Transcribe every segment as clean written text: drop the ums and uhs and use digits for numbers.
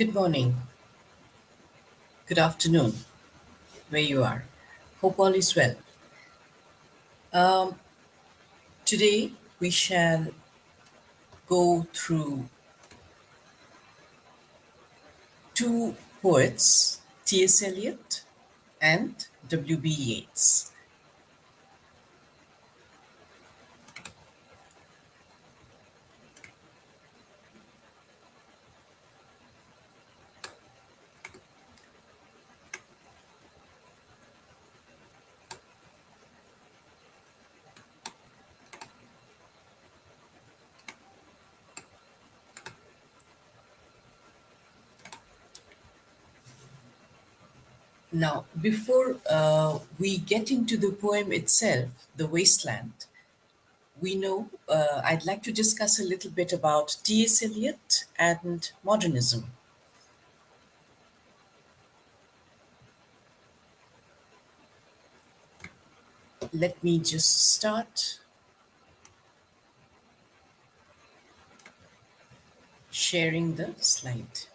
Good morning, good afternoon, where you are. Hope all is well. Um, Today we shall go through two poets, T.S. Eliot and W.B. Yeats. Now, before we get into the poem itself, The Wasteland, I'd like to discuss a little bit about T.S. Eliot and modernism. Let me just start sharing the slide.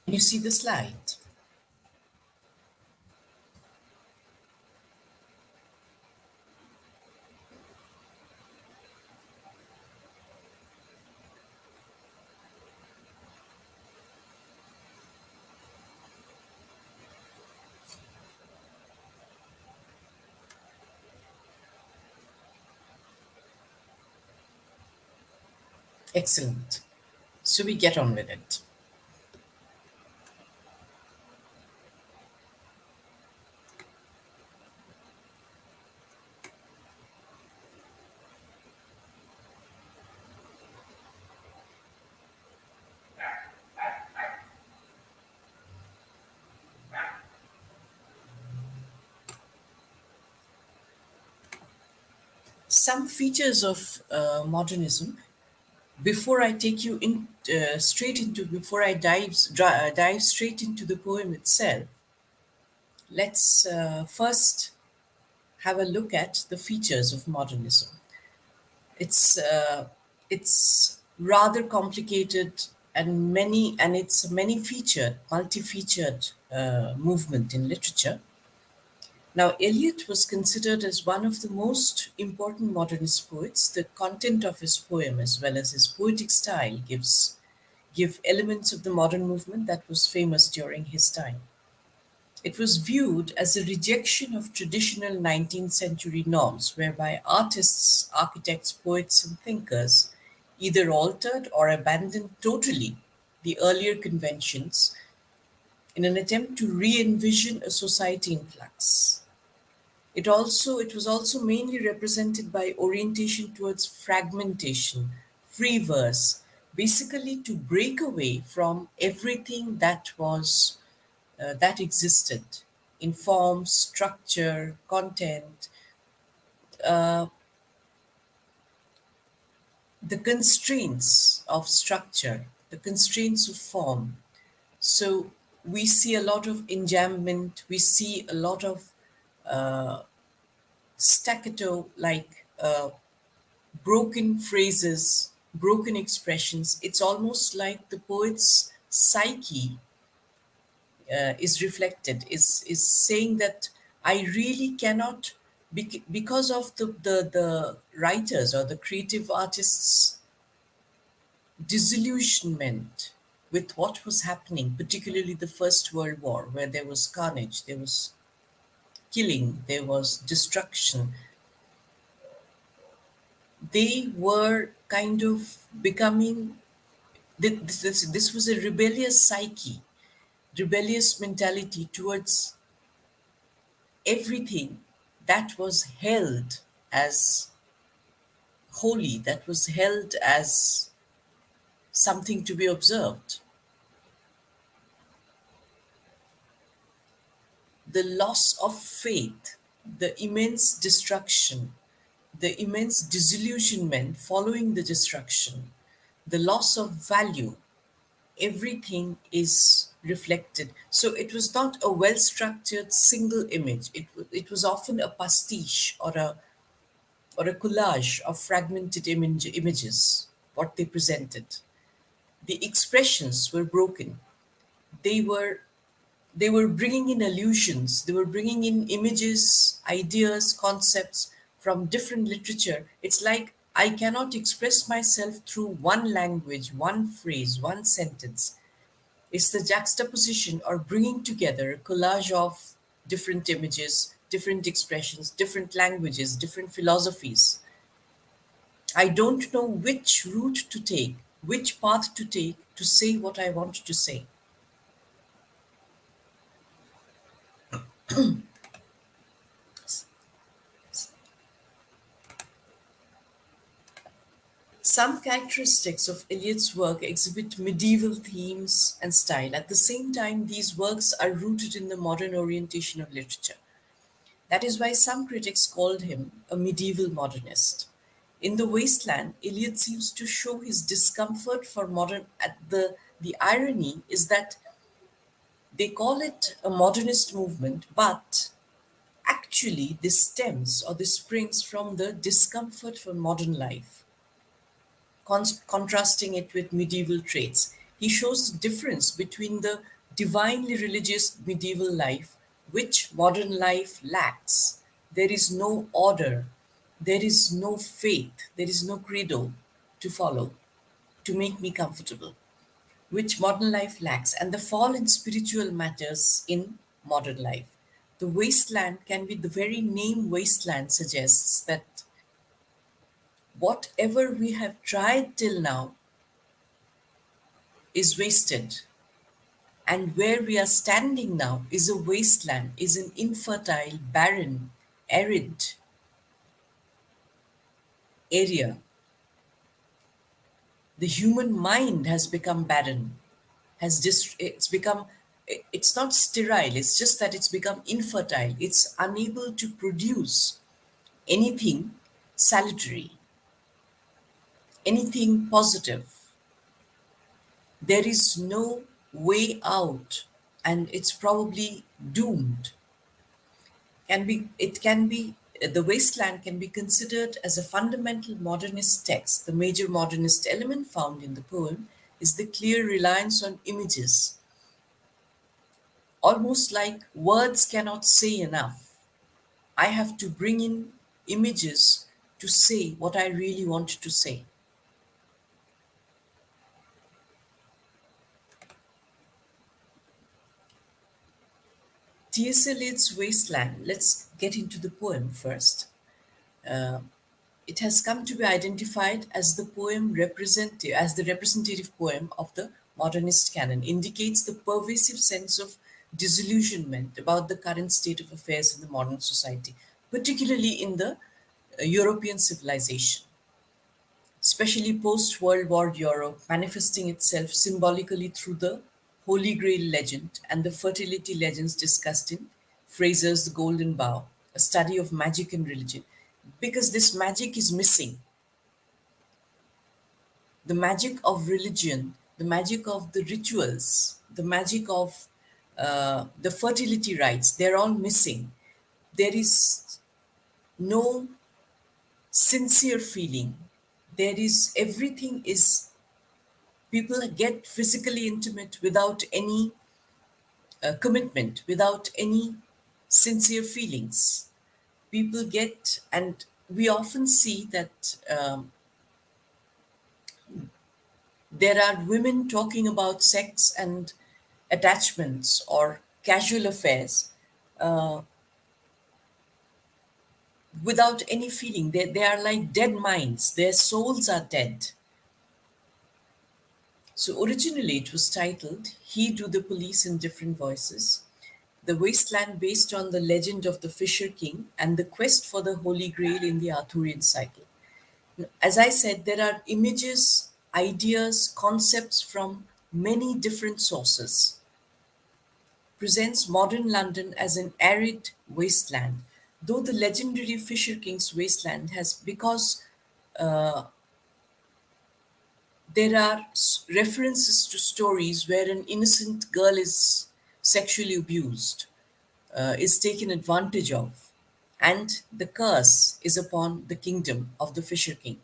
Can you see the slide? Excellent. So we get on with it. Some features of modernism. Before I take you in straight into, before I dive straight into the poem itself, let's first have a look at the features of modernism. It's uh, it's rather complicated and it's a many featured, multi-featured movement in literature. Now, Eliot was considered as one of the most important modernist poets. The content of his poem, as well as his poetic style, give elements of the modern movement that was famous during his time. It was viewed as a rejection of traditional 19th century norms, whereby artists, architects, poets, and thinkers either altered or abandoned totally the earlier conventions in an attempt to re envision a society in flux. It was also mainly represented by orientation towards fragmentation, free verse, basically to break away from everything that existed in form, structure, content, the constraints of structure, the constraints of form. So we see a lot of enjambment, we see a lot of staccato like broken phrases, broken expressions. It's almost like the poet's psyche is reflected, is saying that I really cannot, because of the writers or the creative artists disillusionment with what was happening, particularly the First World War, where there was carnage, there was killing, there was destruction. They were kind of becoming, this was a rebellious psyche, rebellious mentality towards everything that was held as holy, that was held as something to be observed. The loss of faith, the immense destruction, the immense disillusionment following the destruction, the loss of value, everything is reflected. So it was not a well structured single image, it was often a pastiche or a collage of fragmented images, what they presented. The expressions were broken. They were they were bringing in allusions, they were bringing in images, ideas, concepts from different literature. It's like I cannot express myself through one language, one phrase, one sentence. It's the juxtaposition or bringing together a collage of different images, different expressions, different languages, different philosophies. I don't know which route to take, which path to take to say what I want to say. Some characteristics of Eliot's work exhibit medieval themes and style. At the same time, these works are rooted in the modern orientation of literature. That is why some critics called him a medieval modernist. In The Wasteland, Eliot seems to show his discomfort for modern. The irony is that they call it a modernist movement, but actually this stems or this springs from the discomfort for modern life, contrasting it with medieval traits. He shows the difference between the divinely religious medieval life, which modern life lacks. There is no order, there is no faith, there is no credo to follow to make me comfortable, which modern life lacks, and the fall in spiritual matters in modern life. The wasteland can be the very name wasteland suggests that whatever we have tried till now is wasted. And where we are standing now is a wasteland, is an infertile, barren, arid area. The human mind has become barren, it's become, it's not sterile, it's just that it's become infertile. It's unable to produce anything salutary, anything positive. There is no way out, and it's probably doomed. The Wasteland can be considered as a fundamental modernist text. The major modernist element found in the poem is the clear reliance on images, almost like words cannot say enough. I have to bring in images to say what I really want to say. T.S. Eliot's Wasteland, let's get into the poem first. Uh, it has come to be identified as the representative poem of the modernist canon, indicates the pervasive sense of disillusionment about the current state of affairs in the modern society, particularly in the European civilization, especially post World War Europe, manifesting itself symbolically through the Holy Grail legend and the fertility legends discussed in Fraser's The Golden Bough, a study of magic and religion. Because this magic is missing, the magic of religion, the magic of the rituals, the magic of the fertility rites, they're all missing. There is no sincere feeling. There is, everything is, people get physically intimate without any commitment, without any sincere feelings. People get, and we often see that There are women talking about sex and attachments or casual affairs uh, without any feeling. They are like dead minds, their souls are dead. So originally it was titled He Do the Police in Different Voices, the wasteland based on the legend of the Fisher King and the quest for the Holy Grail in the Arthurian cycle. As I said, there are images, ideas, concepts from many different sources. Presents modern London as an arid wasteland, though the legendary Fisher King's wasteland has because there are references to stories where an innocent girl is sexually abused, is taken advantage of, and the curse is upon the kingdom of the Fisher King,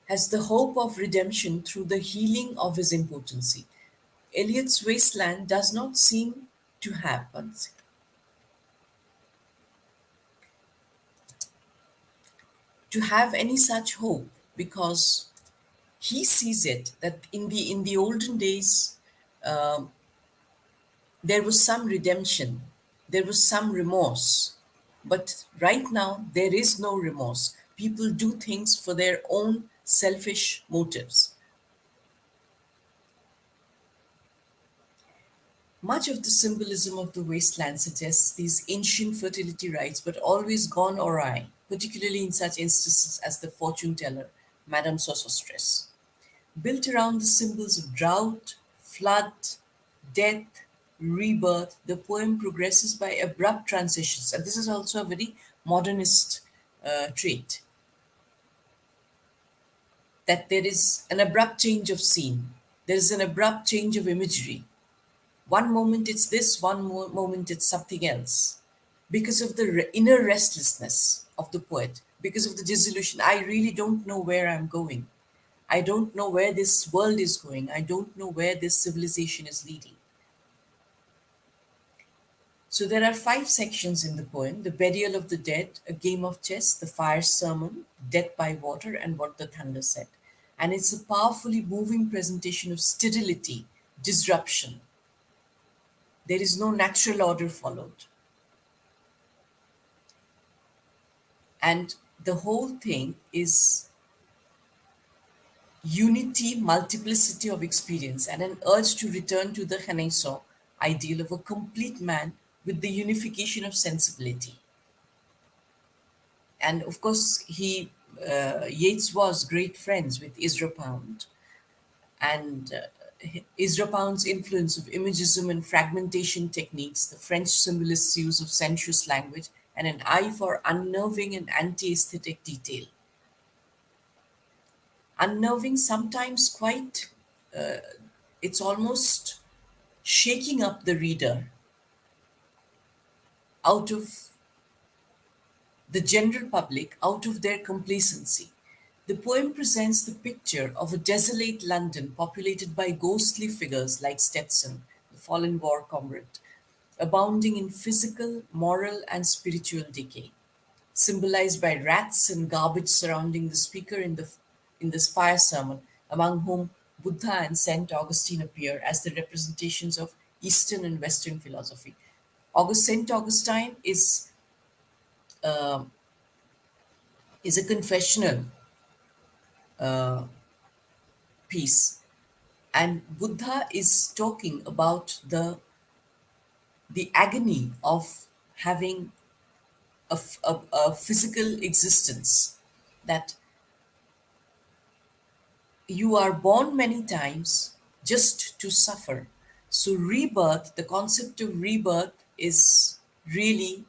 has the hope of redemption through the healing of his impotency. Eliot's wasteland does not seem to have any such hope because he sees it that in the olden days there was some redemption, there was some remorse, but right now there is no remorse. People do things for their own selfish motives. Much of the symbolism of the wasteland suggests these ancient fertility rites, but always gone awry, particularly in such instances as the fortune teller, Madame Sosostris. Built around the symbols of drought, flood, death, rebirth, the poem progresses by abrupt transitions. And this is also a very modernist trait, that there is an abrupt change of scene, there is an abrupt change of imagery. One moment it's this, moment it's something else. Because of the inner restlessness of the poet, because of the disillusion, I really don't know where I'm going. I don't know where this world is going. I don't know where this civilization is leading. So there are five sections in the poem: the burial of the dead, a game of chess, the fire sermon, death by water, and what the thunder said. And it's a powerfully moving presentation of sterility, disruption. There is no natural order followed. And the whole thing is unity, multiplicity of experience, and an urge to return to the Renaissance ideal of a complete man with the unification of sensibility. And of course, Yeats was great friends with Ezra Pound, and Ezra Pound's influence of imagism and fragmentation techniques, the French symbolists' use of sensuous language, and an eye for unnerving and anti-aesthetic detail. Unnerving, sometimes quite, it's almost shaking up the reader out of the general public, out of their complacency. The poem presents the picture of a desolate London populated by ghostly figures like Stetson, the fallen war comrade, abounding in physical, moral, and spiritual decay, symbolized by rats and garbage surrounding the speaker in this fire sermon, among whom Buddha and Saint Augustine appear as the representations of Eastern and Western philosophy. Saint Augustine is a confessional piece, and Buddha is talking about the agony of having a physical existence, that you are born many times just to suffer. So, rebirth, the concept of rebirth is really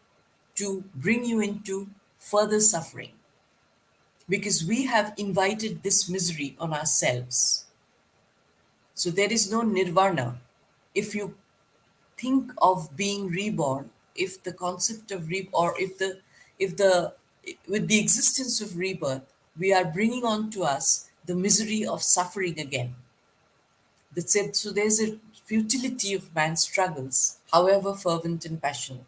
to bring you into further suffering because we have invited this misery on ourselves. So, there is no nirvana. If you think of being reborn, if the concept of or if the with the existence of rebirth, we are bringing on to us the misery of suffering again. That's it. So there's a futility of man's struggles, however fervent and passionate.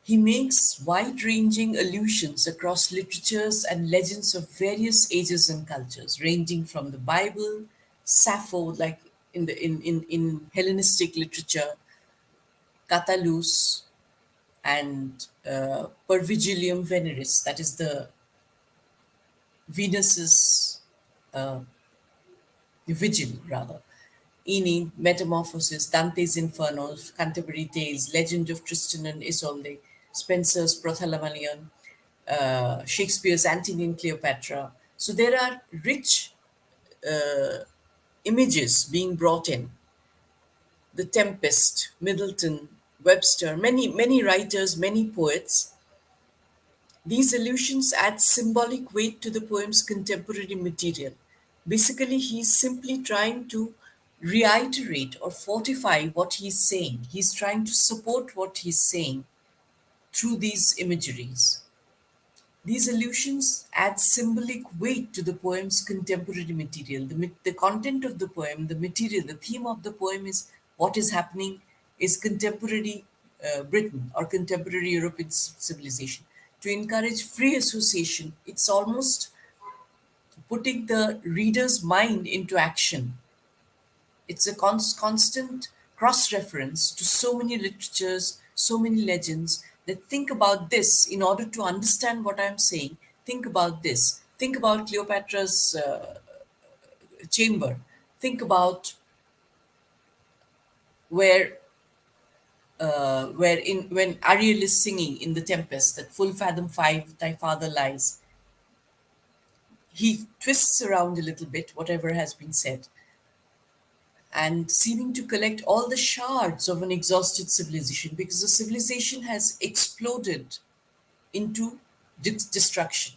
He makes wide ranging allusions across literatures and legends of various ages and cultures, ranging from the Bible, Sappho, like in Hellenistic literature, Catullus, and Pervigilium Veneris, that is the Venus's vigil, rather. Enid, Metamorphosis, Dante's Inferno, Canterbury Tales, Legend of Tristan and Isolde, Spenser's Prothalamallion, Shakespeare's Antony and Cleopatra. So there are rich images being brought in. The Tempest, Middleton, Webster, many writers, many poets. These allusions add symbolic weight to the poem's contemporary material. Basically, he's simply trying to reiterate or fortify what he's saying. He's trying to support what he's saying through these imageries. These allusions add symbolic weight to the poem's contemporary material. The content of the poem, the material, the theme of the poem is what is happening is contemporary Britain or contemporary European civilization. To encourage free association, it's almost putting the reader's mind into action. It's a constant cross reference to so many literatures, so many legends that think about this in order to understand what I'm saying. Think about this. Think about Cleopatra's chamber. Think about where where in when Ariel is singing in the Tempest that full fathom five thy father lies. He twists around a little bit whatever has been said and seeming to collect all the shards of an exhausted civilization because the civilization has exploded into destruction.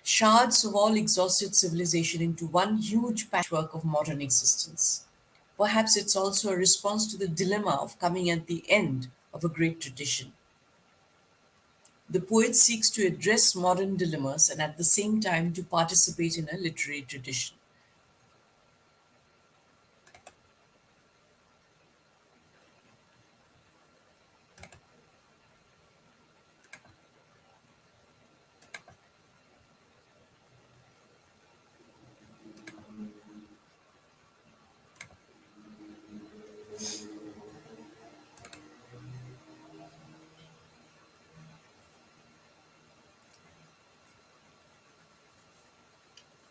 Shards of all exhausted civilization into one huge patchwork of modern existence. Perhaps it's also a response to the dilemma of coming at the end of a great tradition. The poet seeks to address modern dilemmas and at the same time to participate in a literary tradition.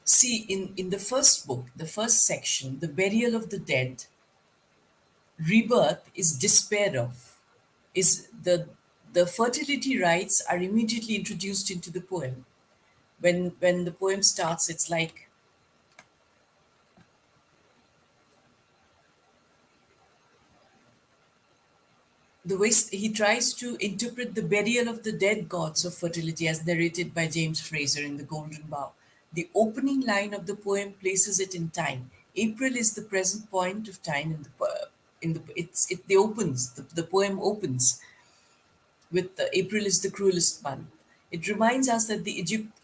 See, in the first book, the first section, the burial of the dead, rebirth is despair of. Is the fertility rites are immediately introduced into the poem. When the poem starts, it's like the way he tries to interpret the burial of the dead gods of fertility as narrated by James Fraser in The Golden Bough. The opening line of the poem places it in time. April is the present point of time in the the opens the poem opens with April is the cruelest month. It reminds us that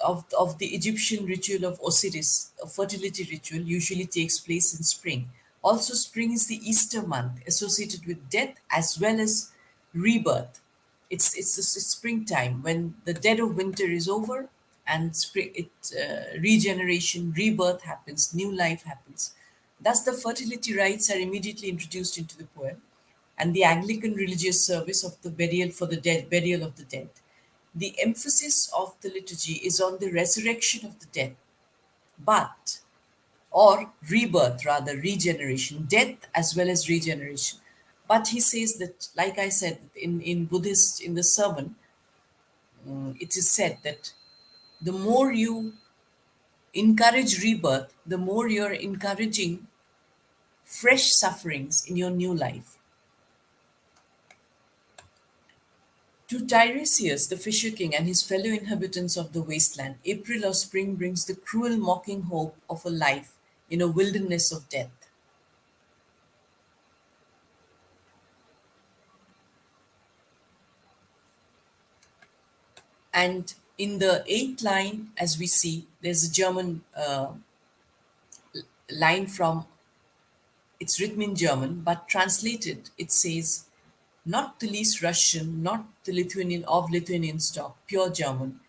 of the Egyptian ritual of Osiris, a fertility ritual, usually takes place in spring. Also, spring is the Easter month, associated with death as well as rebirth. It's springtime when the dead of winter is over and regeneration, rebirth happens, new life happens. Thus, the fertility rites are immediately introduced into the poem and the Anglican religious service of the burial for the dead, burial of the dead. The emphasis of the liturgy is on the resurrection of the dead, but or rebirth rather, regeneration, death as well as regeneration. But he says that, like I said, in Buddhist, in the sermon, it is said that the more you encourage rebirth, the more you're encouraging fresh sufferings in your new life. To Tiresias, the fisher king, and his fellow inhabitants of the wasteland, April or spring brings the cruel mocking hope of a life in a wilderness of death. And in the eighth line, as we see, there's a German line from, it's written in German, but translated, it says, not the least Russian, not the Lithuanian of Lithuanian stock, pure German.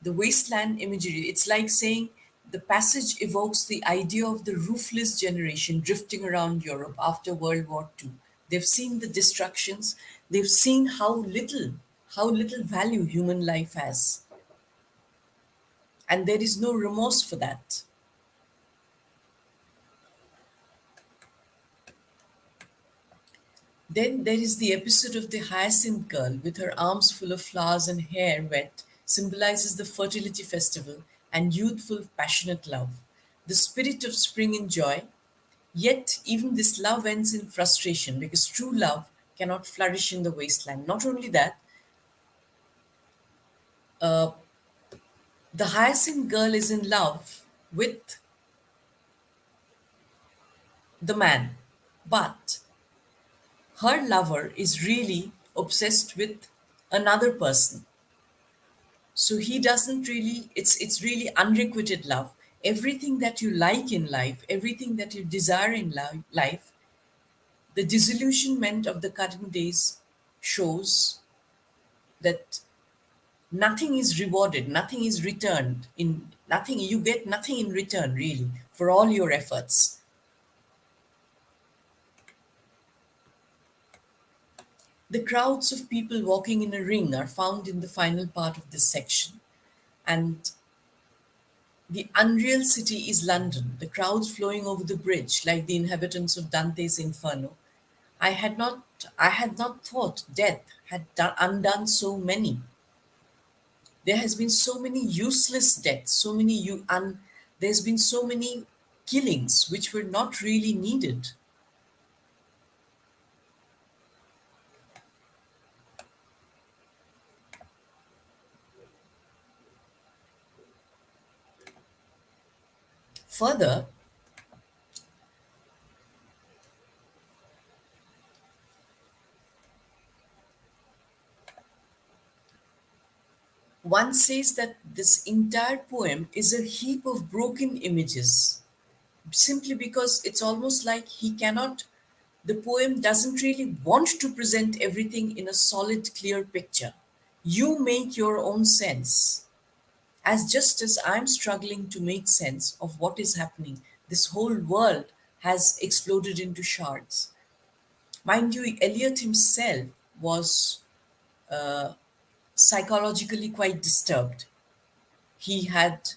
The wasteland imagery, it's like saying the passage evokes the idea of the roofless generation drifting around Europe after World War II. They've seen the destructions, they've seen how little value human life has. And there is no remorse for that. Then there is the episode of the hyacinth girl with her arms full of flowers and hair wet, symbolizes the fertility festival and youthful, passionate love, the spirit of spring and joy. Yet, even this love ends in frustration because true love cannot flourish in the wasteland. Not only that, the hyacinth girl is in love with the man, but her lover is really obsessed with another person. So he doesn't really, it's really unrequited love. Everything that you like in life, everything that you desire in life, the disillusionment of the current days shows that nothing is rewarded, nothing is returned in nothing, you get nothing in return really for all your efforts. The crowds of people walking in a ring are found in the final part of this section. And the unreal city is London, the crowds flowing over the bridge like the inhabitants of Dante's Inferno. I had not thought death had undone so many. There has been so many useless deaths, there's been so many killings which were not really needed. Further, one says that this entire poem is a heap of broken images, simply because it's almost like the poem doesn't really want to present everything in a solid, clear picture. You make your own sense. As just as I'm struggling to make sense of what is happening, this whole world has exploded into shards. Mind you, Eliot himself was psychologically quite disturbed. He had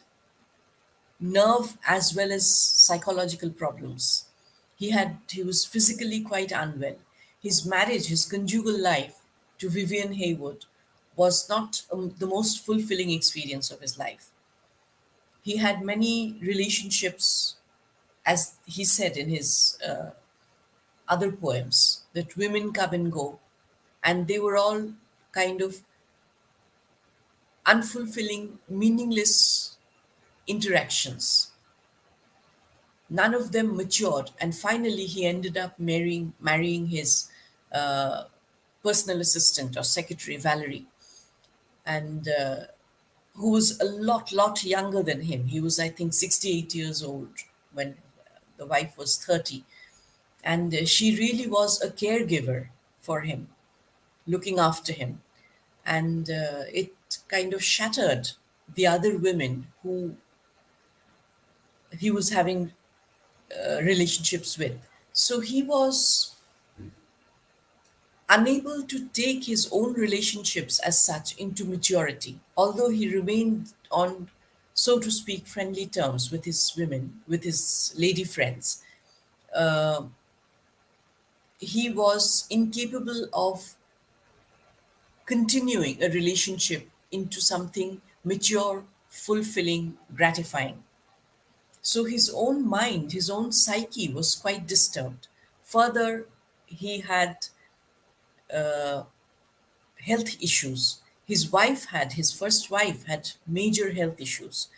nerve as well as psychological problems. He was physically quite unwell. His marriage, his conjugal life to Vivian Haywood was not the most fulfilling experience of his life. He had many relationships, as he said in his other poems, that women come and go, and they were all kind of unfulfilling, meaningless interactions. None of them matured, and finally he ended up marrying his uh, personal assistant or secretary, Valerie, and who was a lot younger than him. He was, I think, 68 years old when the wife was 30, and she really was a caregiver for him, looking after him, and it kind of shattered the other women who he was having relationships with. So he was unable to take his own relationships as such into maturity, although he remained on, so to speak, friendly terms with his women, with his lady friends. He was incapable of continuing a relationship into something mature, fulfilling, gratifying. So his own mind, his own psyche was quite disturbed. Further, he had health issues. His first wife had major health issues.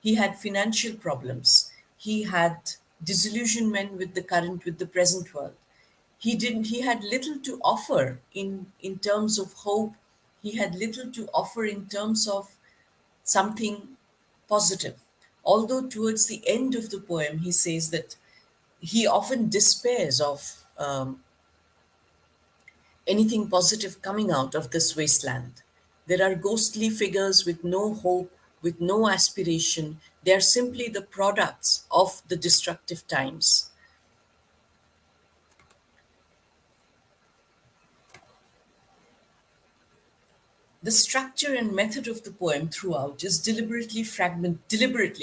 He had financial problems. He had disillusionment with the present world. He had little to offer in terms of hope. He had little to offer in terms of something positive. Although towards the end of the poem, he says that he often despairs of anything positive coming out of this wasteland. There are ghostly figures with no hope, with no aspiration. They are simply the products of the destructive times. The structure and method of the poem throughout is deliberately,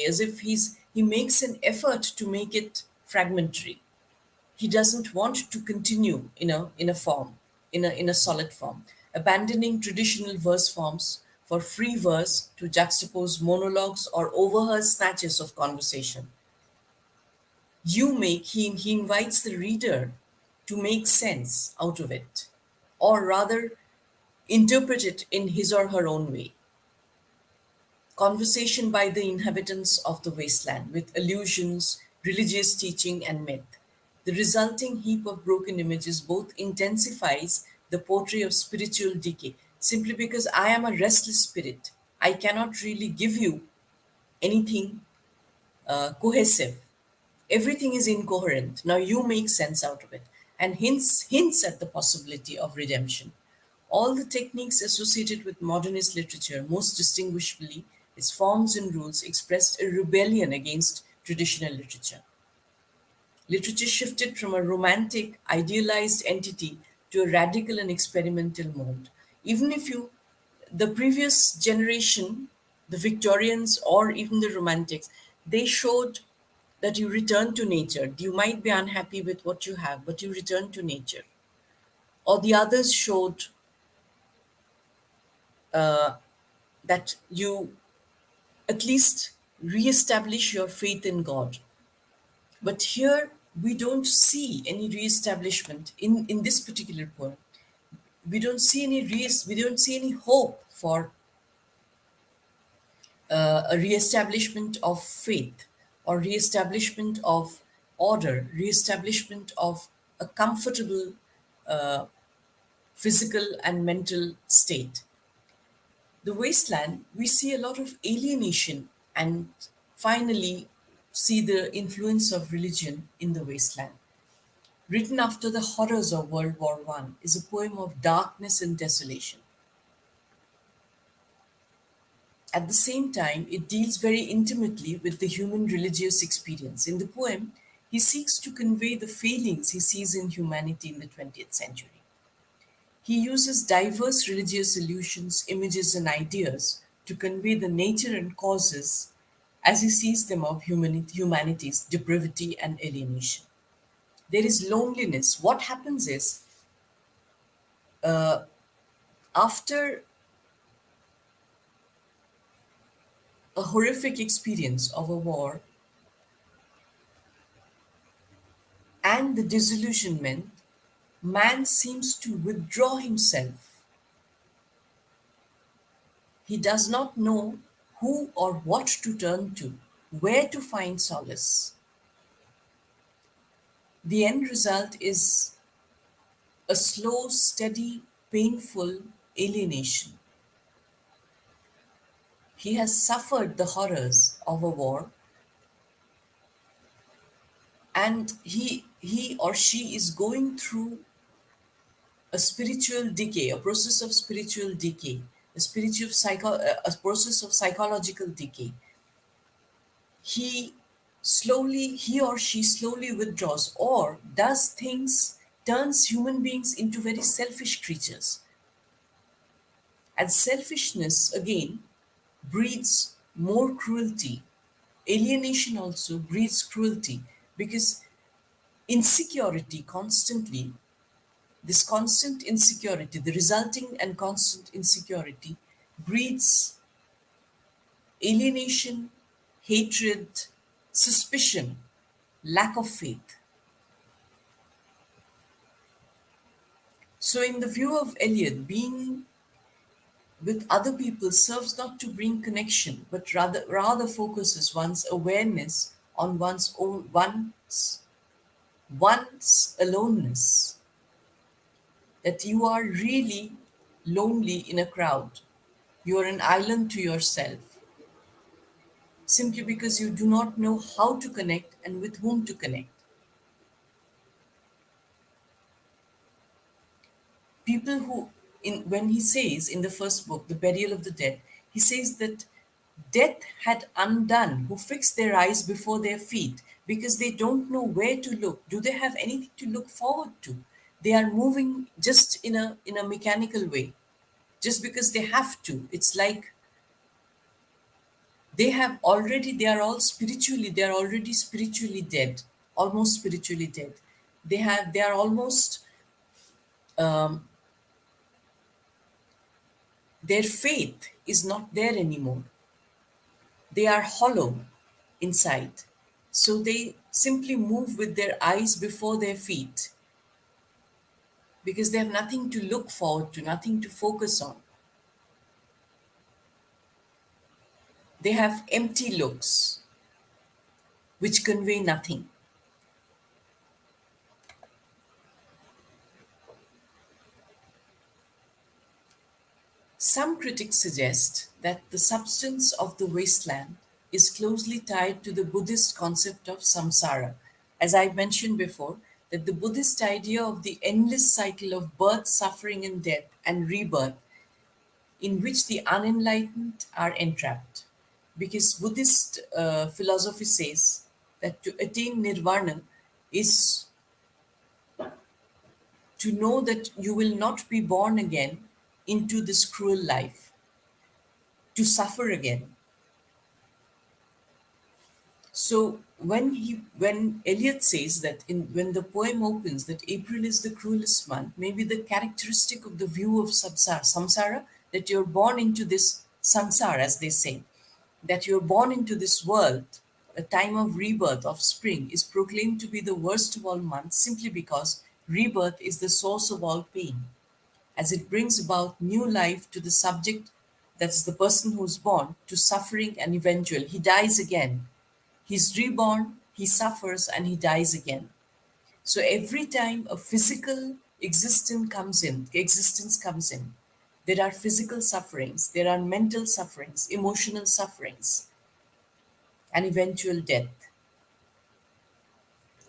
as if he makes an effort to make it fragmentary. He doesn't want to continue in a solid form, abandoning traditional verse forms for free verse to juxtapose monologues or overheard snatches of conversation. He invites the reader to make sense out of it, or rather interpret it in his or her own way. Conversation by the inhabitants of the wasteland with allusions, religious teaching, and myth. The resulting heap of broken images both intensifies the portrait of spiritual decay. Simply because I am a restless spirit, I cannot really give you anything cohesive. Everything is incoherent. Now you make sense out of it, and hints at the possibility of redemption. All the techniques associated with modernist literature, most distinguishably its forms and rules, expressed a rebellion against traditional literature. Literature shifted from a romantic, idealized entity to a radical and experimental mode. Even if you, the previous generation, the Victorians or even the Romantics, they showed that you return to nature. You might be unhappy with what you have, but you return to nature. Or the others showed that you at least reestablish your faith in God. But here we don't see any reestablishment in this particular poem. We don't see any hope for a reestablishment of faith or reestablishment of order, reestablishment of a comfortable physical and mental state. The wasteland, we see a lot of alienation and finally see the influence of religion in the wasteland. Written after the horrors of World War One, is a poem of darkness and desolation. At the same time, it deals very intimately with the human religious experience. In the poem, he seeks to convey the failings he sees in humanity in the 20th century. He uses diverse religious allusions, images, and ideas to convey the nature and causes as he sees them of humanity's depravity and alienation. There is loneliness. What happens is, after a horrific experience of a war and the disillusionment, man seems to withdraw himself. He does not know who or what to turn to, where to find solace. The end result is a slow, steady, painful alienation. He has suffered the horrors of a war, and he or she is going through a spiritual decay, a process of spiritual decay, a process of psychological decay. He or she slowly withdraws or does things, turns human beings into very selfish creatures. And selfishness, again, breeds more cruelty. Alienation also breeds cruelty because insecurity constantly, this constant insecurity, the resulting and constant insecurity, breeds alienation, hatred, suspicion, lack of faith. So, in the view of Eliot, being with other people serves not to bring connection, but rather focuses one's awareness on one's aloneness. That you are really lonely in a crowd. You are an island to yourself, simply because you do not know how to connect and with whom to connect. People people who, in when he says in the first book, The Burial of the Dead, he says that death had undone who fix their eyes before their feet because they don't know where to look. Do they have anything to look forward to? They are moving just in a mechanical way, just because they have to. It's like they are already spiritually dead, almost spiritually dead. They are almost, um, their faith is not there anymore. They are hollow inside. So they simply move with their eyes before their feet because they have nothing to look forward to, nothing to focus on. They have empty looks which convey nothing. Some critics suggest that the substance of the wasteland is closely tied to the Buddhist concept of samsara. As I mentioned before, that the Buddhist idea of the endless cycle of birth, suffering, and death and rebirth in which the unenlightened are entrapped. Because Buddhist philosophy says that to attain nirvana is to know that you will not be born again into this cruel life, to suffer again. So when Eliot says that when the poem opens that April is the cruelest month, maybe the characteristic of the view of samsara, that you're born into this samsara, as they say, that you're born into this world, a time of rebirth, of spring, is proclaimed to be the worst of all months simply because rebirth is the source of all pain, as it brings about new life to the subject, that's the person who's born, to suffering and eventual. He dies again. He's reborn, he suffers, and he dies again. So every time a physical existence comes in, there are physical sufferings, there are mental sufferings, emotional sufferings, and eventual death.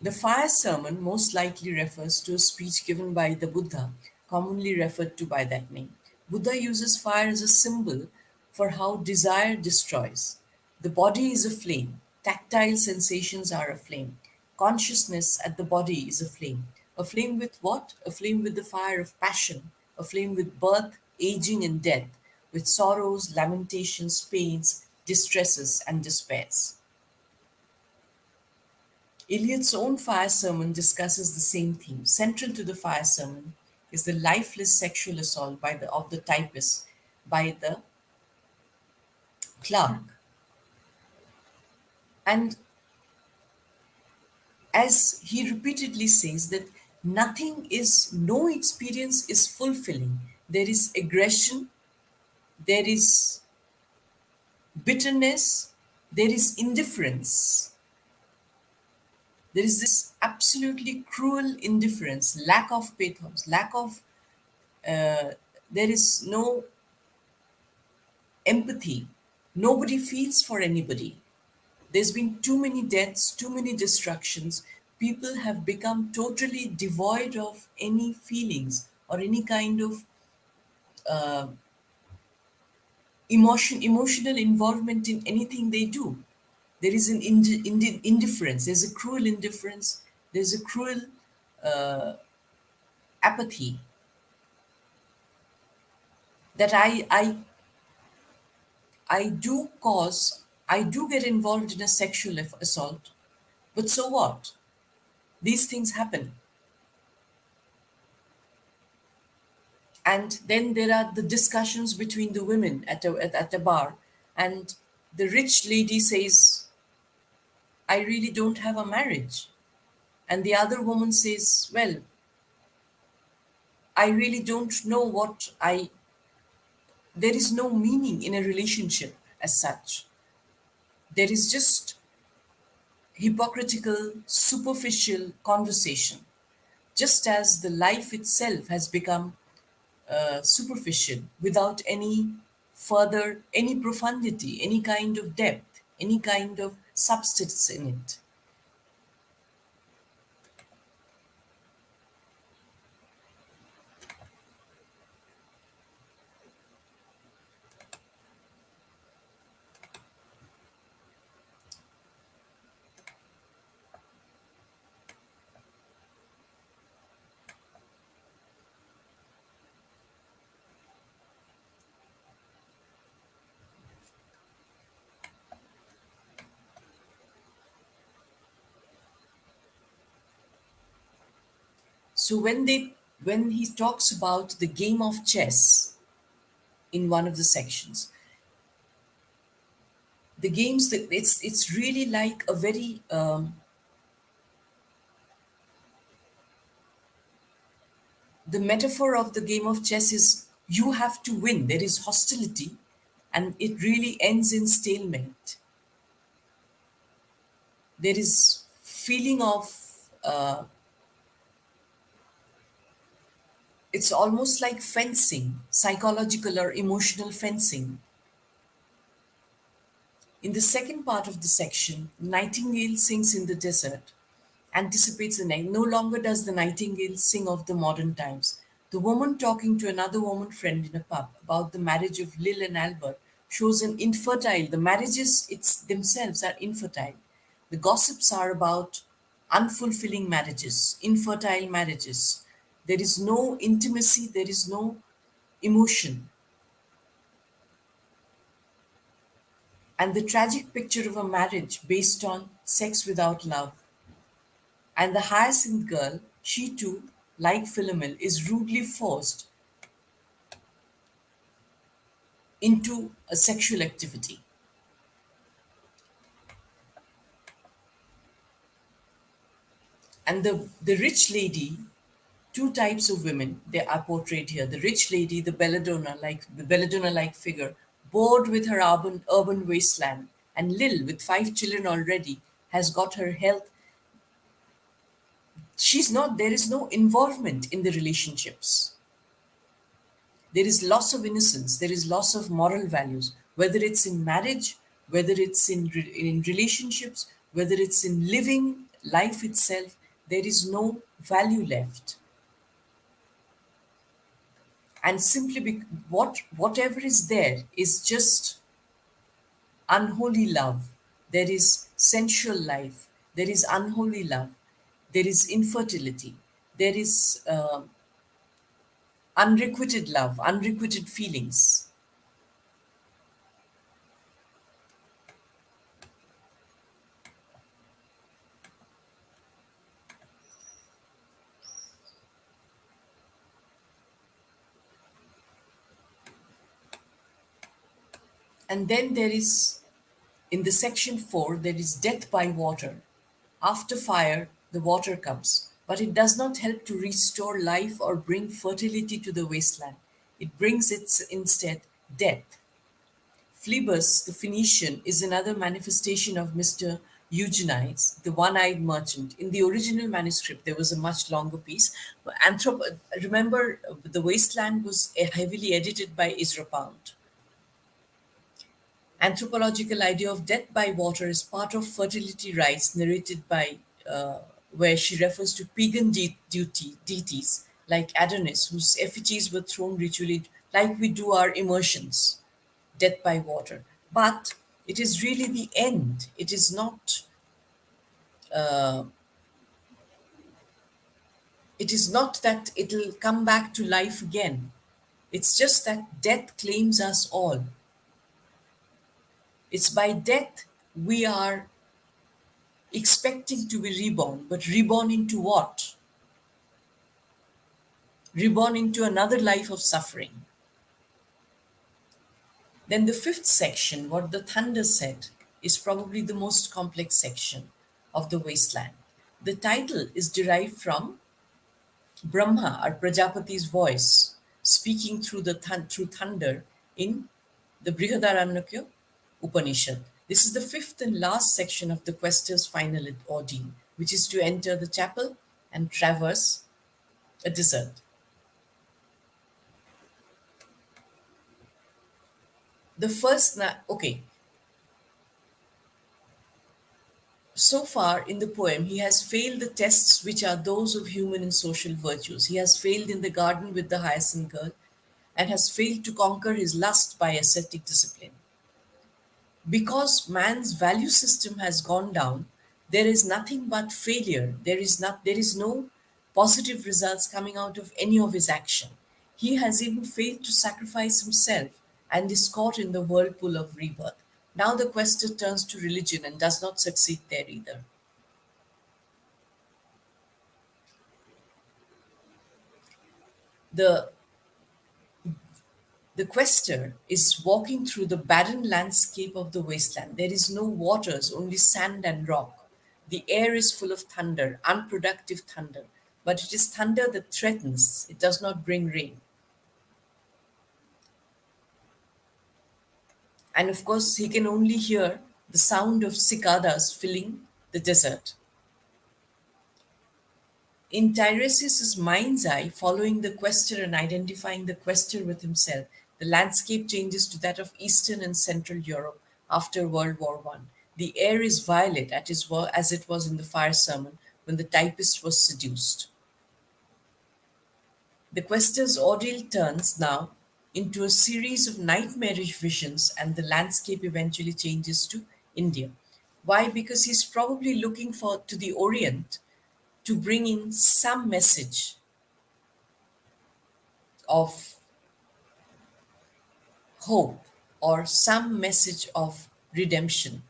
The fire sermon most likely refers to a speech given by the Buddha, commonly referred to by that name. Buddha uses fire as a symbol for how desire destroys. The body is a flame, tactile sensations are a flame, consciousness at the body is a flame. A flame with what? A flame with the fire of passion, a flame with birth, aging, and death, with sorrows, lamentations, pains, distresses, and despairs. Eliot's own fire sermon discusses the same theme. Central to the fire sermon is the lifeless sexual assault of the typist by the clerk. And as he repeatedly says that no experience is fulfilling. There is aggression, there is bitterness, there is indifference. There is this absolutely cruel indifference, lack of pathos, uh, there is no empathy. Nobody feels for anybody. There's been too many deaths, too many destructions. People have become totally devoid of any feelings or any kind of emotional involvement in anything they do. There is an indifference. There's a cruel indifference. There's a cruel apathy that I do get involved in a sexual assault, but so what? These things happen. And then there are the discussions between the women at a bar, and the rich lady says, I really don't have a marriage. And the other woman says, well, I really don't know there is no meaning in a relationship as such. There is just hypocritical, superficial conversation, just as the life itself has become superficial without any profundity, any kind of depth, any kind of substance in it. So when he talks about the game of chess in one of the sections, the games that it's really like a very the metaphor of the game of chess is you have to win. There is hostility, and it really ends in stalemate. There is feeling of it's almost like fencing, psychological or emotional fencing. In the second part of the section, Nightingale sings in the desert, anticipates the night. No longer does the nightingale sing of the modern times. The woman talking to another woman friend in a pub about the marriage of Lil and Albert shows an infertile. The marriages it's themselves are infertile. The gossips are about unfulfilling marriages, infertile marriages. There is no intimacy, there is no emotion. And the tragic picture of a marriage based on sex without love. And the hyacinth girl, she too, like Philomel, is rudely forced into a sexual activity. And the rich lady, two types of women they are portrayed here. The rich lady, the belladonna like figure, bored with her urban wasteland, and Lil, with 5 children already, has got her health. She's not, there is no involvement in the relationships. There is loss of innocence, there is loss of moral values, whether it's in marriage, whether it's in relationships, whether it's in living life itself, there is no value left. And simply whatever is there is just unholy love. There is sensual life, there is unholy love, there is infertility, there is unrequited love, unrequited feelings. And then there is, in the section 4, there is death by water. After fire, the water comes, but it does not help to restore life or bring fertility to the wasteland. It brings its instead death. Phlebas, the Phoenician, is another manifestation of Mr. Eugenides, the one-eyed merchant. In the original manuscript, there was a much longer piece. Remember, the wasteland was heavily edited by Ezra Pound. Anthropological idea of death by water is part of fertility rites narrated by where she refers to pagan deities like Adonis, whose effigies were thrown ritually, like we do our immersions, death by water. But it is really the end. It is not. It is not that it'll come back to life again. It's just that death claims us all. It's by death we are expecting to be reborn, but reborn into what? Reborn into another life of suffering. Then the fifth section, what the thunder said, is probably the most complex section of the wasteland. The title is derived from Brahma or Prajapati's voice speaking through through thunder in the Brihadaranyaka Upanishad. This is the fifth and last section of the quester's final ordeal, which is to enter the chapel and traverse a desert. Okay, so far in the poem, he has failed the tests which are those of human and social virtues. He has failed in the garden with the hyacinth girl and has failed to conquer his lust by ascetic discipline. Because man's value system has gone down, there is nothing but failure. There is no positive results coming out of any of his action. He has even failed to sacrifice himself and is caught in the whirlpool of rebirth. Now the quester turns to religion and does not succeed there either. The The quester is walking through the barren landscape of the wasteland. There is no waters, only sand and rock. The air is full of thunder, unproductive thunder. But it is thunder that threatens, it does not bring rain. And of course, he can only hear the sound of cicadas filling the desert. In Tiresias's mind's eye, following the quester and identifying the quester with himself, the landscape changes to that of Eastern and Central Europe after World War One. The air is violet as it was in the fire sermon when the typist was seduced. The quester's ordeal turns now into a series of nightmarish visions, and the landscape eventually changes to India. Why? Because he's probably looking for to the Orient to bring in some message of hope or some message of redemption.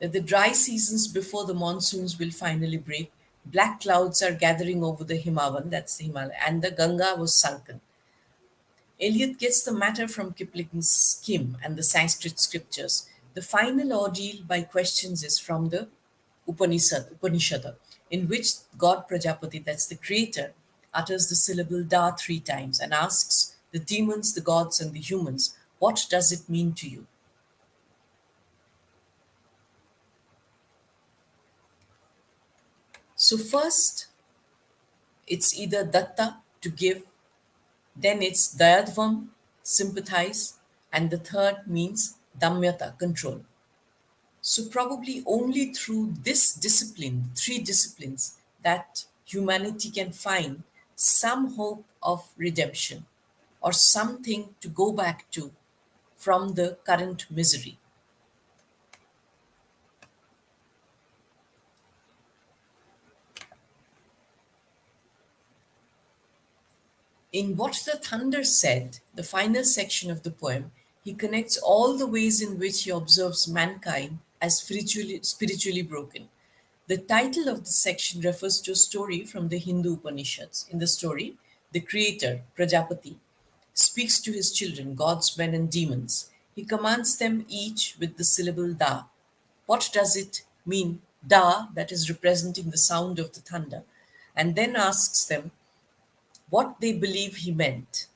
That the dry seasons before the monsoons will finally break. Black clouds are gathering over the Himavan, that's the Himalaya, and the Ganga was sunken. Eliot gets the matter from Kipling's Skim and the Sanskrit scriptures. The final ordeal by questions is from the Upanishad, in which God Prajapati, that's the creator, utters the syllable Da 3 times and asks the demons, the gods, and the humans, what does it mean to you? So, first, it's either Datta, to give, then it's Dayadvam, sympathize, and the third means Damyata, control. So, probably only through this discipline, three disciplines, that humanity can find some hope of redemption or something to go back to from the current misery. In What the Thunder Said, the final section of the poem, he connects all the ways in which he observes mankind as spiritually broken. The title of the section refers to a story from the Hindu Upanishads. In the story, the creator, Prajapati, speaks to his children, gods, men, and demons. He commands them each with the syllable Da. What does it mean, Da, that is representing the sound of the thunder? And then asks them what they believe he meant.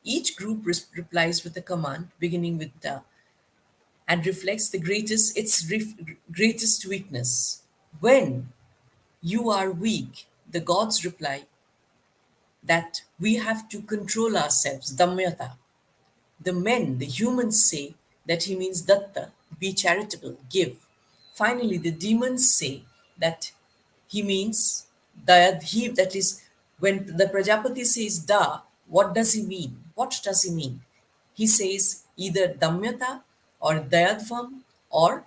Each group replies with a command beginning with Da and reflects greatest weakness. When you are weak, the gods reply that we have to control ourselves, Damyata. The men, the humans say that he means Datta, be charitable, give. Finally, the demons say that he means Dayadhi, that is, when the Prajapati says Da, what does he mean? What does he mean? He says either Damyata or Dayadvam or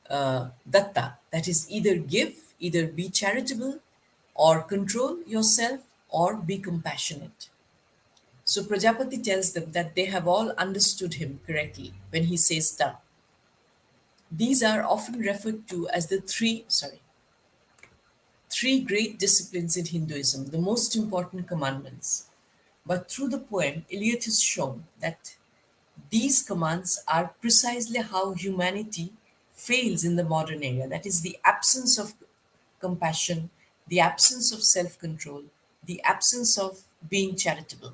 Datta, that is, either give, either be charitable, or control yourself, or be compassionate. So Prajapati tells them that they have all understood him correctly when he says Da. These are often referred to as the three great disciplines in Hinduism, the most important commandments. But through the poem, Eliot has shown that these commands are precisely how humanity fails in the modern era. That is, the absence of compassion, the absence of self control, the absence of being charitable.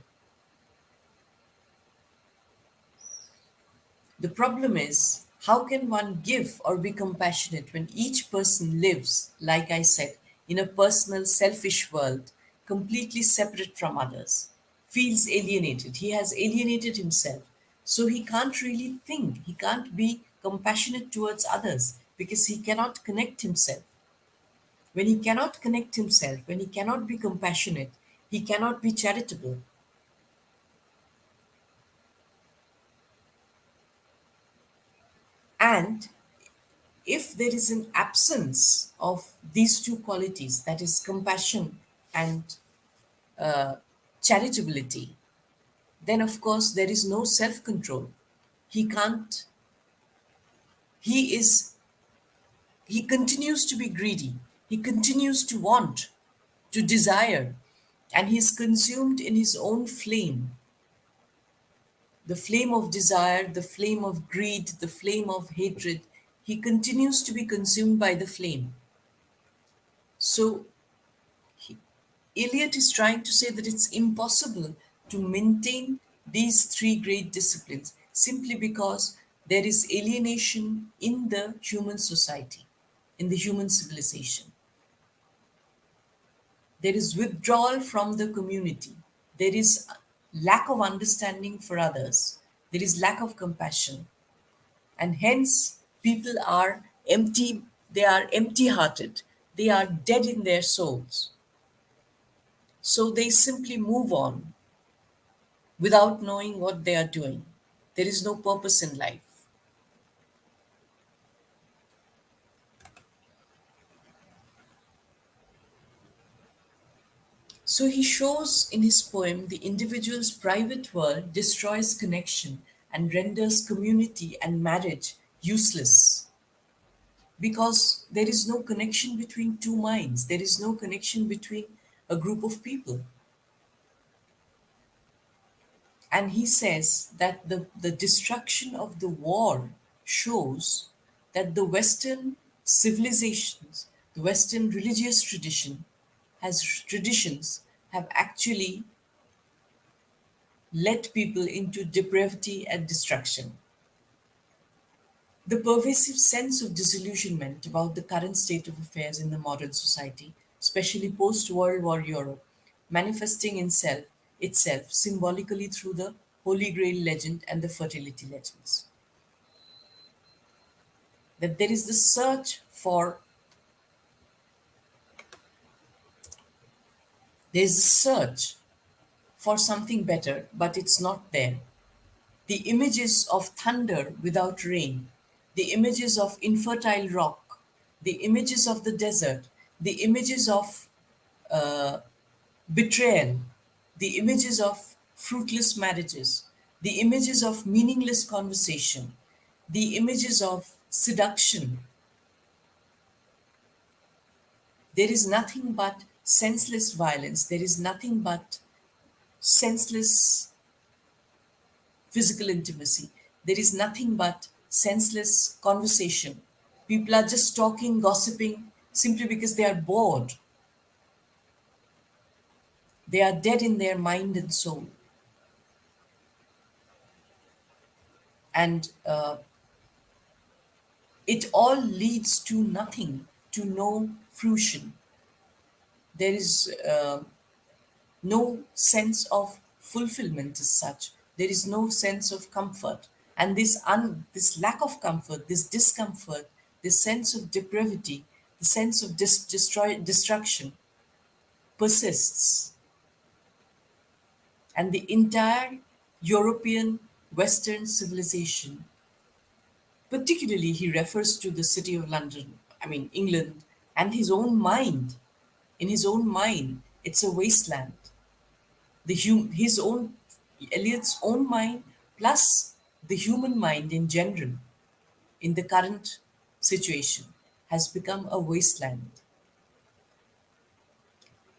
The problem is, how can one give or be compassionate when each person lives, like I said, in a personal, selfish world, completely separate from others, feels alienated? He has alienated himself. So he can't really think, he can't be compassionate towards others because he cannot connect himself. When he cannot connect himself, when he cannot be compassionate, he cannot be charitable. And if there is an absence of these two qualities, that is compassion and charitability, then of course there is no self control. He can't, he is, he continues to be greedy, he continues to want, to desire, and he is consumed in his own flame, the flame of desire, the flame of greed, the flame of hatred. He continues to be consumed by the flame. So, Eliot is trying to say that it's impossible to maintain these three great disciplines simply because there is alienation in the human society, in the human civilization. There is withdrawal from the community. There is lack of understanding for others. There is lack of compassion. And hence, people are empty, they are empty hearted. They are dead in their souls. So they simply move on without knowing what they are doing. There is no purpose in life. So he shows in his poem the individual's private world destroys connection and renders community and marriage useless because there is no connection between two minds, there is no connection between a group of people. And he says that the destruction of the war shows that the Western civilizations, the Western religious traditions have actually led people into depravity and destruction. The pervasive sense of disillusionment about the current state of affairs in the modern society, especially post World War Europe, manifesting itself symbolically through the Holy Grail legend and the fertility legends. That there is the search for, there is a search for something better, but it's not there. The images of thunder without rain, the images of infertile rock, the images of the desert, the images of betrayal, the images of fruitless marriages, the images of meaningless conversation, the images of seduction. There is nothing but senseless violence, there is nothing but senseless physical intimacy. There is nothing but senseless conversation. People are just talking, gossiping, simply because they are bored. They are dead in their mind and soul. And it all leads to nothing, to no fruition. There is no sense of fulfillment as such. There is no sense of comfort. And this lack of comfort, this discomfort, this sense of depravity, the sense of destruction persists. And the entire European Western civilization, particularly he refers to the city of London, I mean England, and his own mind. In his own mind, it's a wasteland. His own, Eliot's own mind, plus the human mind in general, in the current situation, has become a wasteland.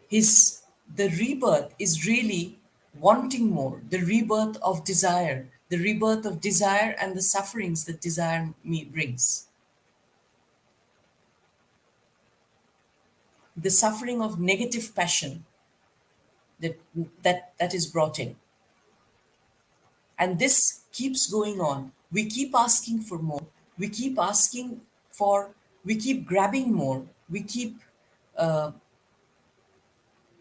His The rebirth is really wanting more, the rebirth of desire, the rebirth of desire and the sufferings that desire brings, the suffering of negative passion that that is brought in. And this keeps going on. We keep asking for more. We keep asking for, we keep grabbing more. We keep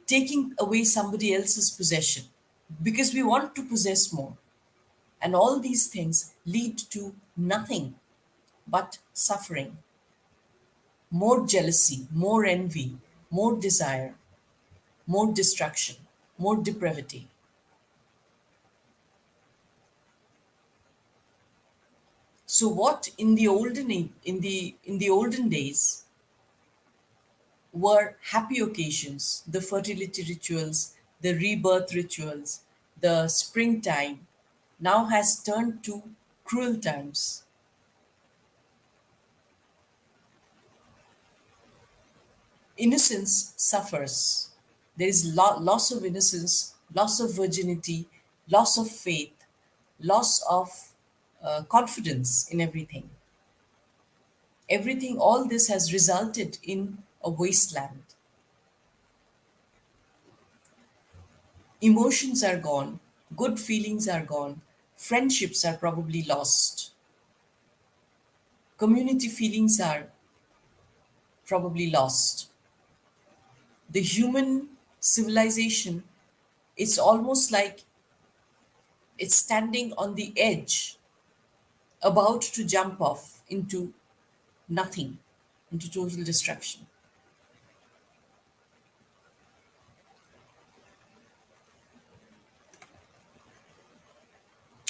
taking away somebody else's possession because we want to possess more. And all these things lead to nothing but suffering, more jealousy, more envy, more desire, more destruction, more depravity. So what in the olden days were happy occasions, the fertility rituals, the rebirth rituals, the springtime, now has turned to cruel times. Innocence suffers. There is loss of innocence, loss of virginity, loss of faith, loss of confidence in everything. Everything, all this has resulted in a wasteland. Emotions are gone, good feelings are gone, friendships are probably lost, community feelings are probably lost. The human civilization, it's almost like it's standing on the edge, about to jump off into nothing, into total destruction.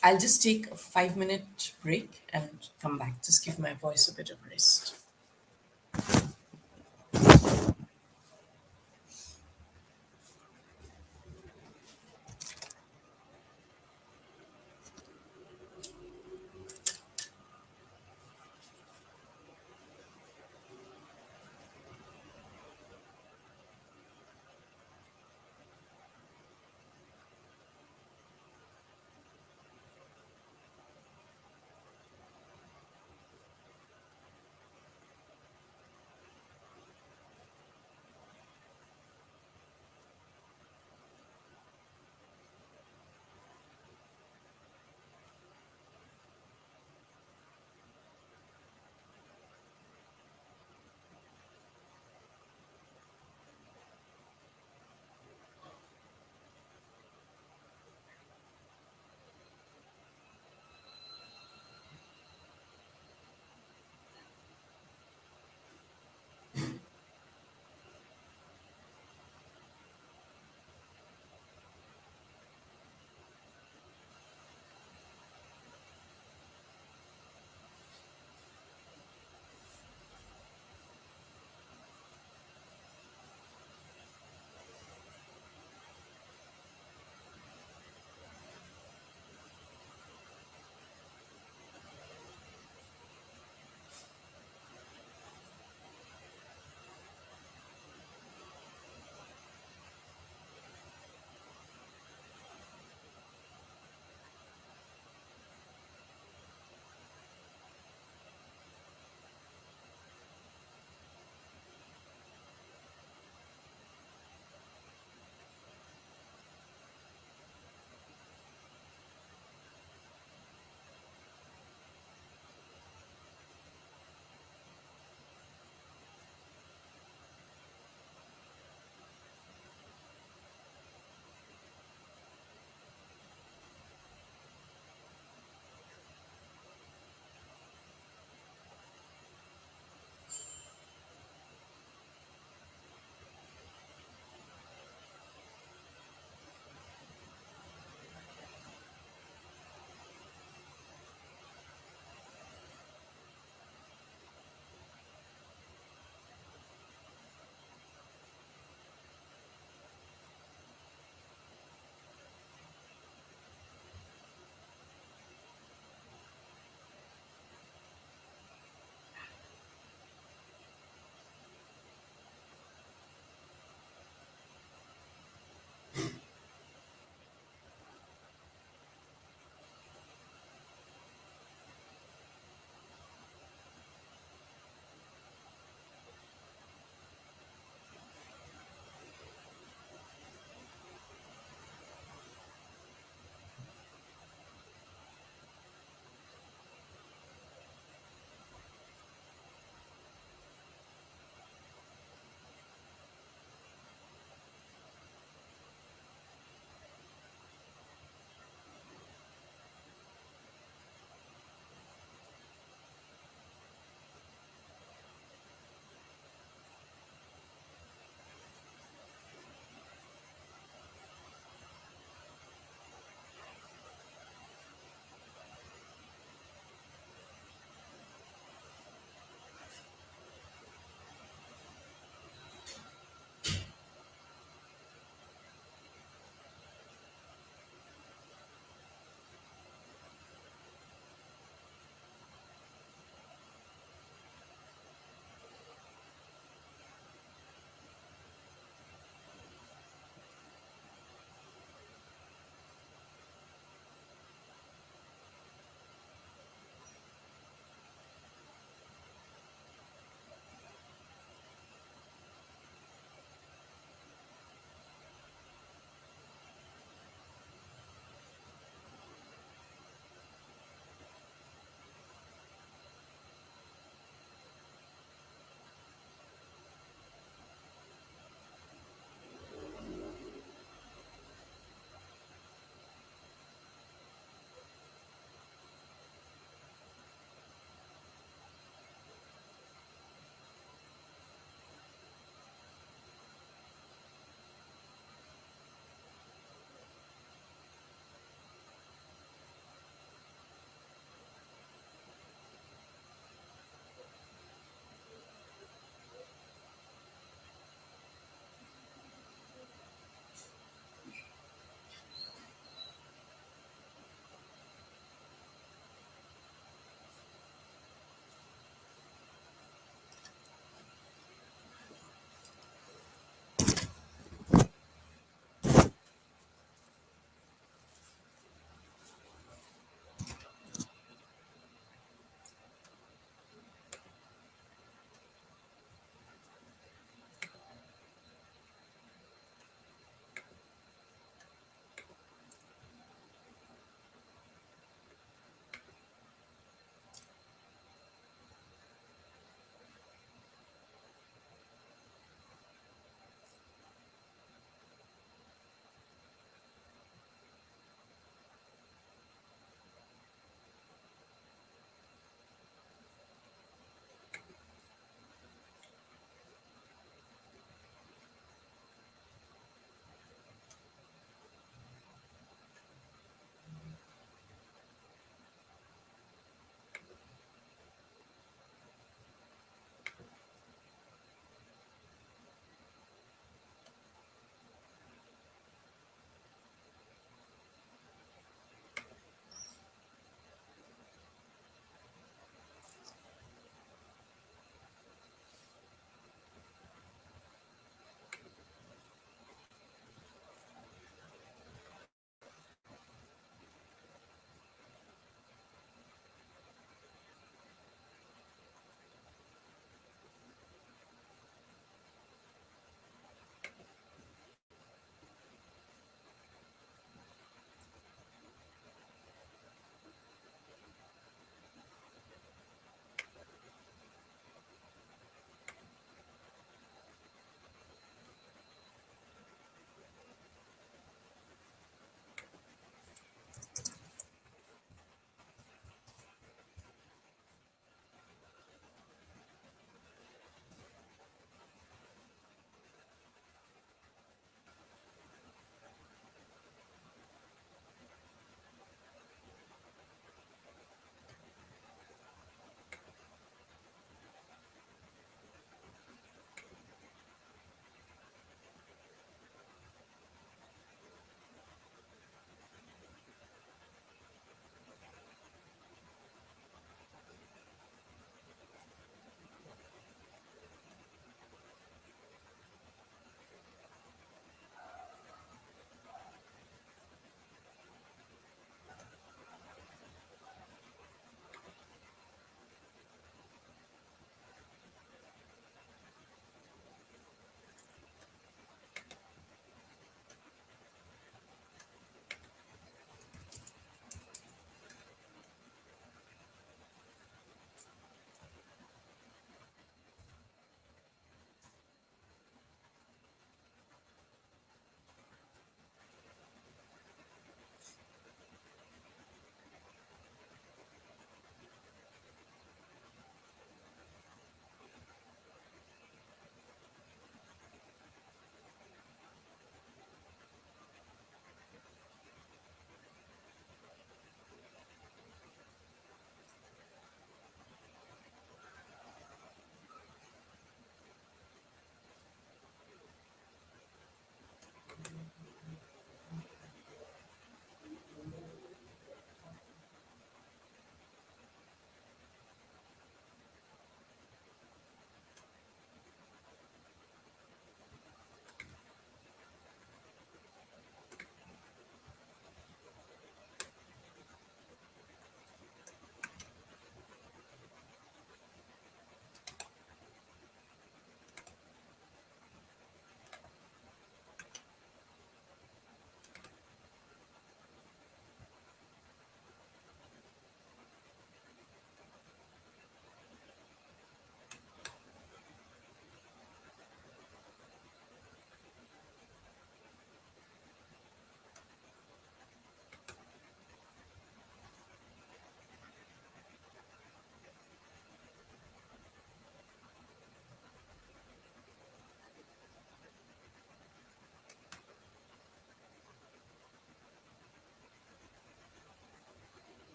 I'll just take a 5 minute break and come back. Just give my voice a bit of rest.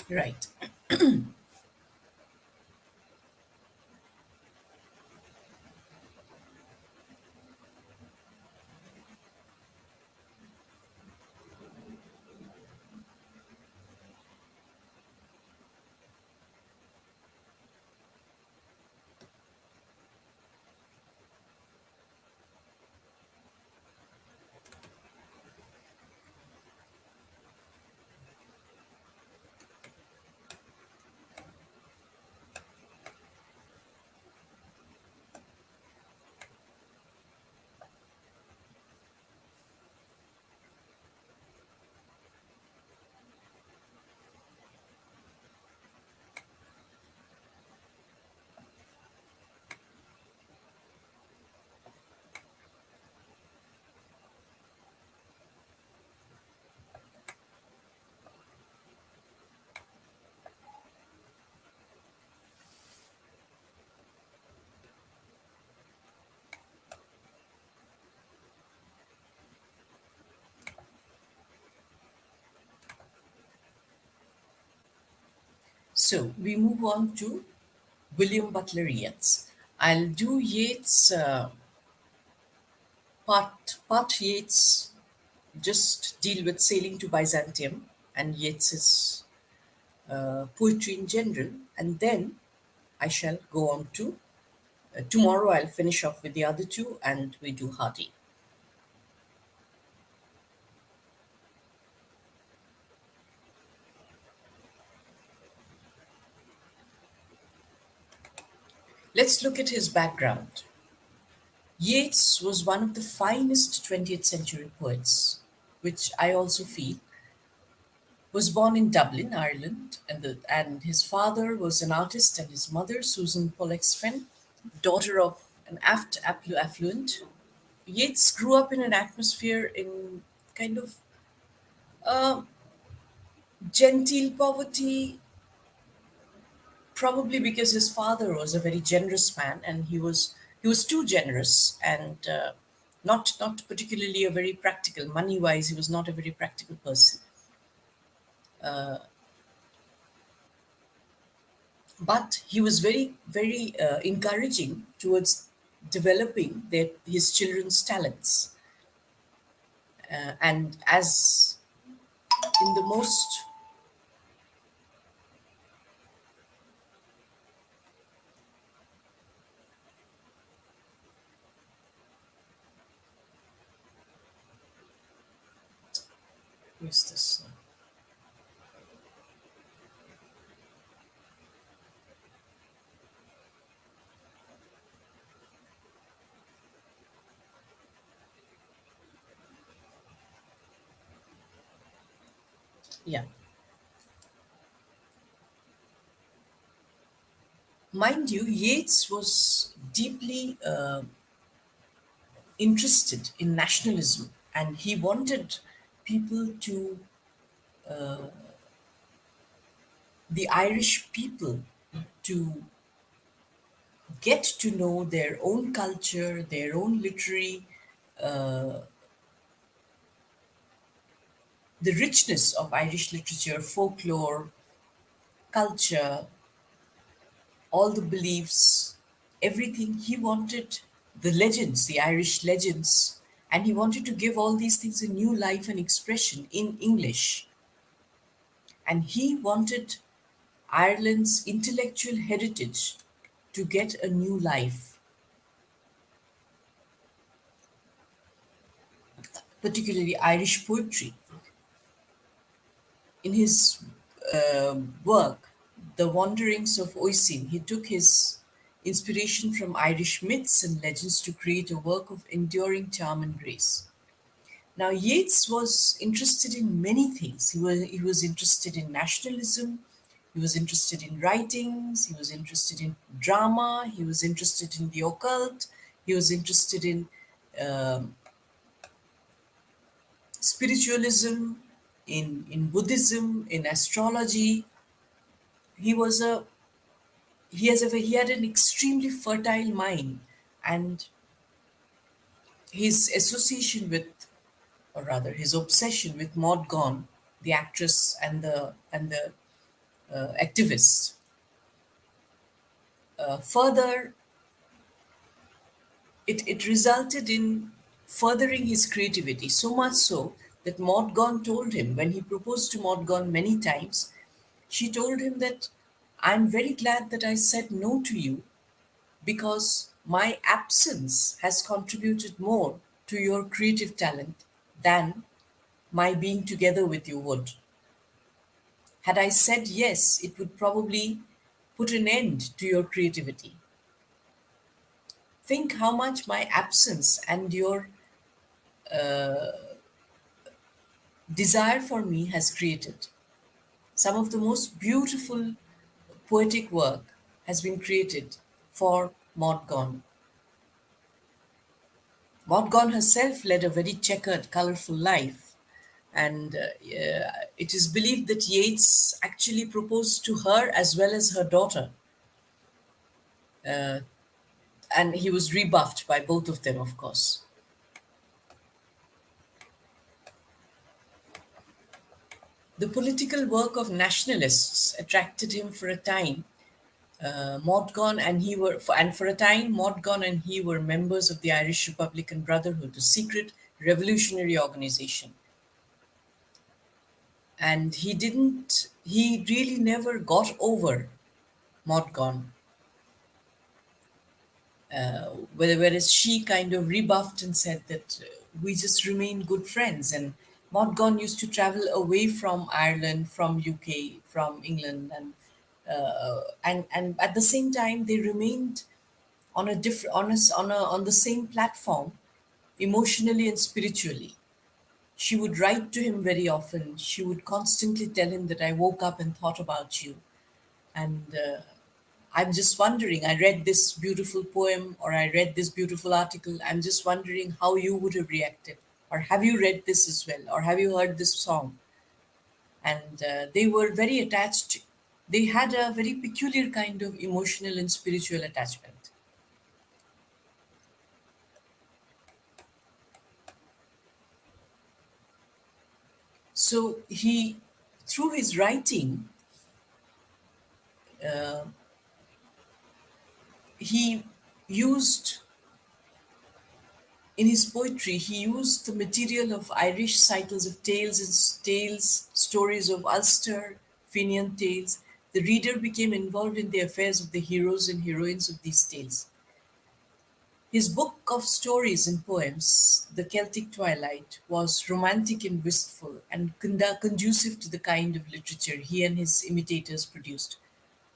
Right. So we move on to William Butler Yeats. I'll do Yeats, part Yeats, just deal with sailing to Byzantium and Yeats's poetry in general, and then I shall go on to tomorrow. I'll finish off with the other two, and we do Hardy. Let's look at his background. Yeats was one of the finest 20th century poets, which I also feel was born in Dublin, Ireland, and his father was an artist, and his mother, Susan Pollexfen, daughter of an affluent. Yeats grew up in an atmosphere in kind of uh, genteel poverty, probably because his father was a very generous man, and he was too generous, and not particularly a very practical money wise. He was not a very practical person, but he was very encouraging towards developing his children's talents, and as in the most where's this now? Yeah, mind you, Yeats was deeply interested in nationalism, and he wanted people to the Irish people to get to know their own culture, their own literary, the richness of Irish literature, folklore, culture, all the beliefs, everything. He wanted the legends, the Irish legends, and he wanted to give all these things a new life and expression in English. And he wanted Ireland's intellectual heritage to get a new life, particularly Irish poetry. In his work, The Wanderings of Oisin, he took his inspiration from Irish myths and legends to create a work of enduring charm and grace. Now, Yeats was interested in many things. He was interested in nationalism, he was interested in writings, he was interested in drama, he was interested in the occult, he was interested in spiritualism, in Buddhism, in astrology. He was a he had an extremely fertile mind, and his association with, or rather his obsession with Maud Gonne, the actress and the activist. Further, it resulted in furthering his creativity, so much so that Morgan told him, when he proposed to Morgan many times, she told him that I'm very glad that I said no to you because my absence has contributed more to your creative talent than my being together with you would. Had I said yes, it would probably put an end to your creativity. Think how much my absence and your desire for me has created. Some of the most beautiful poetic work has been created for Maud Gonne. Maud Gonne herself led a very checkered, colorful life, and it is believed that Yeats actually proposed to her as well as her daughter, and he was rebuffed by both of them, of course. The political work of nationalists attracted him for a time. Modgon and he were, and for a time, Modgon and he were members of the Irish Republican Brotherhood, a secret revolutionary organization. And he really never got over Modgon, whereas she kind of rebuffed and said that we just remain good friends. And Modgon used to travel away from Ireland, from UK, from England, and at the same time they remained on a different on the same platform, emotionally and spiritually. She would write to him very often. She would constantly tell him that I woke up and thought about you, and I'm just wondering, I read this beautiful poem or I read this beautiful article, I'm just wondering how you would have reacted, or have you read this as well, or have you heard this song? And they were very attached. They had a very peculiar kind of emotional and spiritual attachment. So he, through his writing, he used, in his poetry, he used the material of Irish cycles of tales, stories of Ulster, Fenian tales. The reader became involved in the affairs of the heroes and heroines of these tales. His book of stories and poems, The Celtic Twilight, was romantic and wistful and conducive to the kind of literature he and his imitators produced.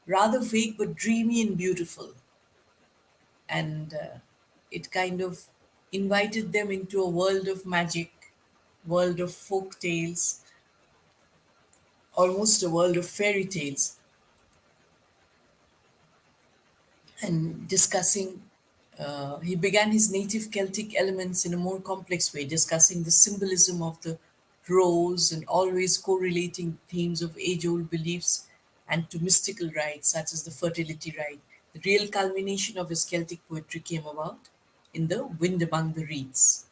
Rather vague but dreamy and beautiful. And it kind of invited them into a world of magic, world of folk tales, almost a world of fairy tales, and discussing. He began his native Celtic elements in a more complex way, discussing the symbolism of the rose and always correlating themes of age old beliefs and to mystical rites such as the fertility rite. The real culmination of his Celtic poetry came about in The Wind Among the Reeds.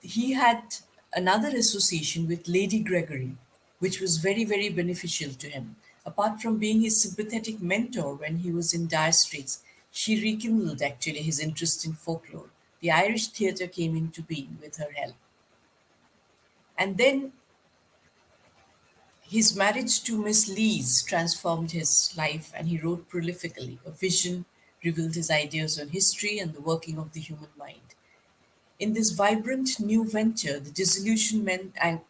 He had another association with Lady Gregory, which was very, very beneficial to him. Apart from being his sympathetic mentor when he was in dire straits, she rekindled actually his interest in folklore. The Irish theatre came into being with her help. And then his marriage to Miss Lees transformed his life, and he wrote prolifically. A vision revealed his ideas on history and the working of the human mind. In this vibrant new venture, the disillusionment and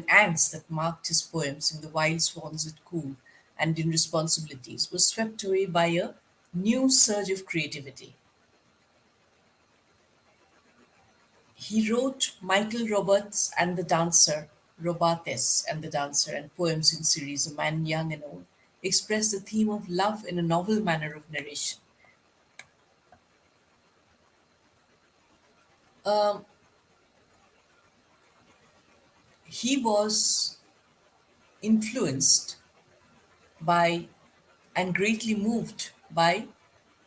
angst that marked his poems in The Wild Swans at Cool and in Responsibilities was swept away by a new surge of creativity. He wrote Michael Roberts and the Dancer, Robartes and the Dancer, and poems in series A Man Young and Old, expressed the theme of love in a novel manner of narration. Um, he was influenced by and greatly moved by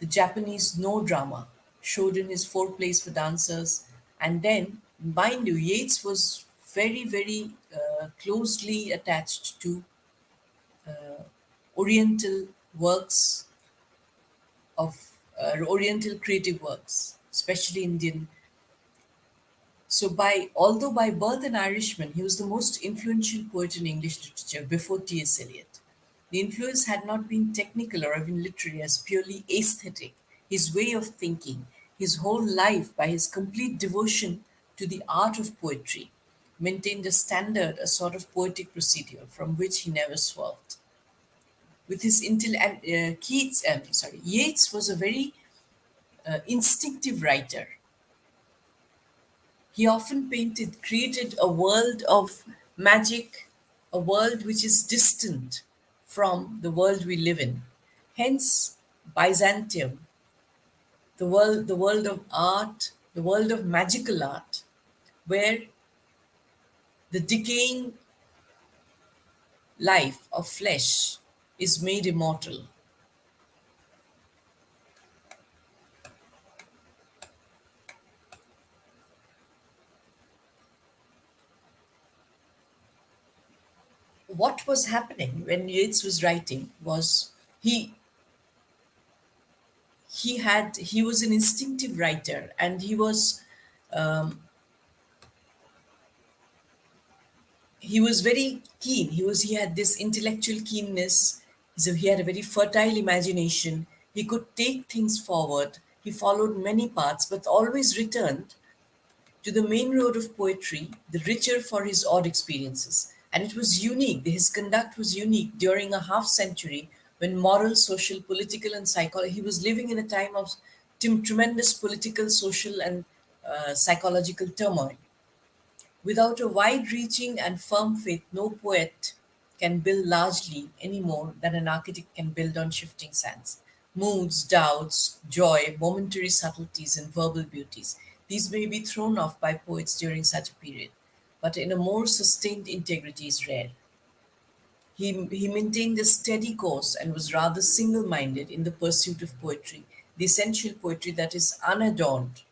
the Japanese no drama showed in his four plays for dancers. And then, mind you, Yeats was very, very closely attached to Oriental works of Oriental creative works, especially Indian. So, although by birth an Irishman, he was the most influential poet in English literature before T.S. Eliot. The influence had not been technical or even literary, as purely aesthetic. His way of thinking, his whole life, by his complete devotion to the art of poetry, maintained a standard, a sort of poetic procedure from which he never swerved. With his Yeats was a very instinctive writer. He often created a world of magic, a world which is distant from the world we live in. Hence, Byzantium, the world of art, the world of magical art, where the decaying life of flesh is made immortal. What was happening when Yeats was writing was he he was an instinctive writer, and he was very keen. He had this intellectual keenness. So he had a very fertile imagination. He could take things forward. He followed many paths, but always returned to the main road of poetry, the richer for his odd experiences. And it was unique. His conduct was unique during a half century when moral, social, political, and psychology. He was living in a time of tremendous political, social, and psychological turmoil. Without a wide reaching and firm faith, no poet can build largely any more than an architect can build on shifting sands. Moods, doubts, joy, momentary subtleties, and verbal beauties. These may be thrown off by poets during such a period, but in a more sustained integrity is rare. He maintained a steady course and was rather single minded in the pursuit of poetry, the essential poetry that is unadorned.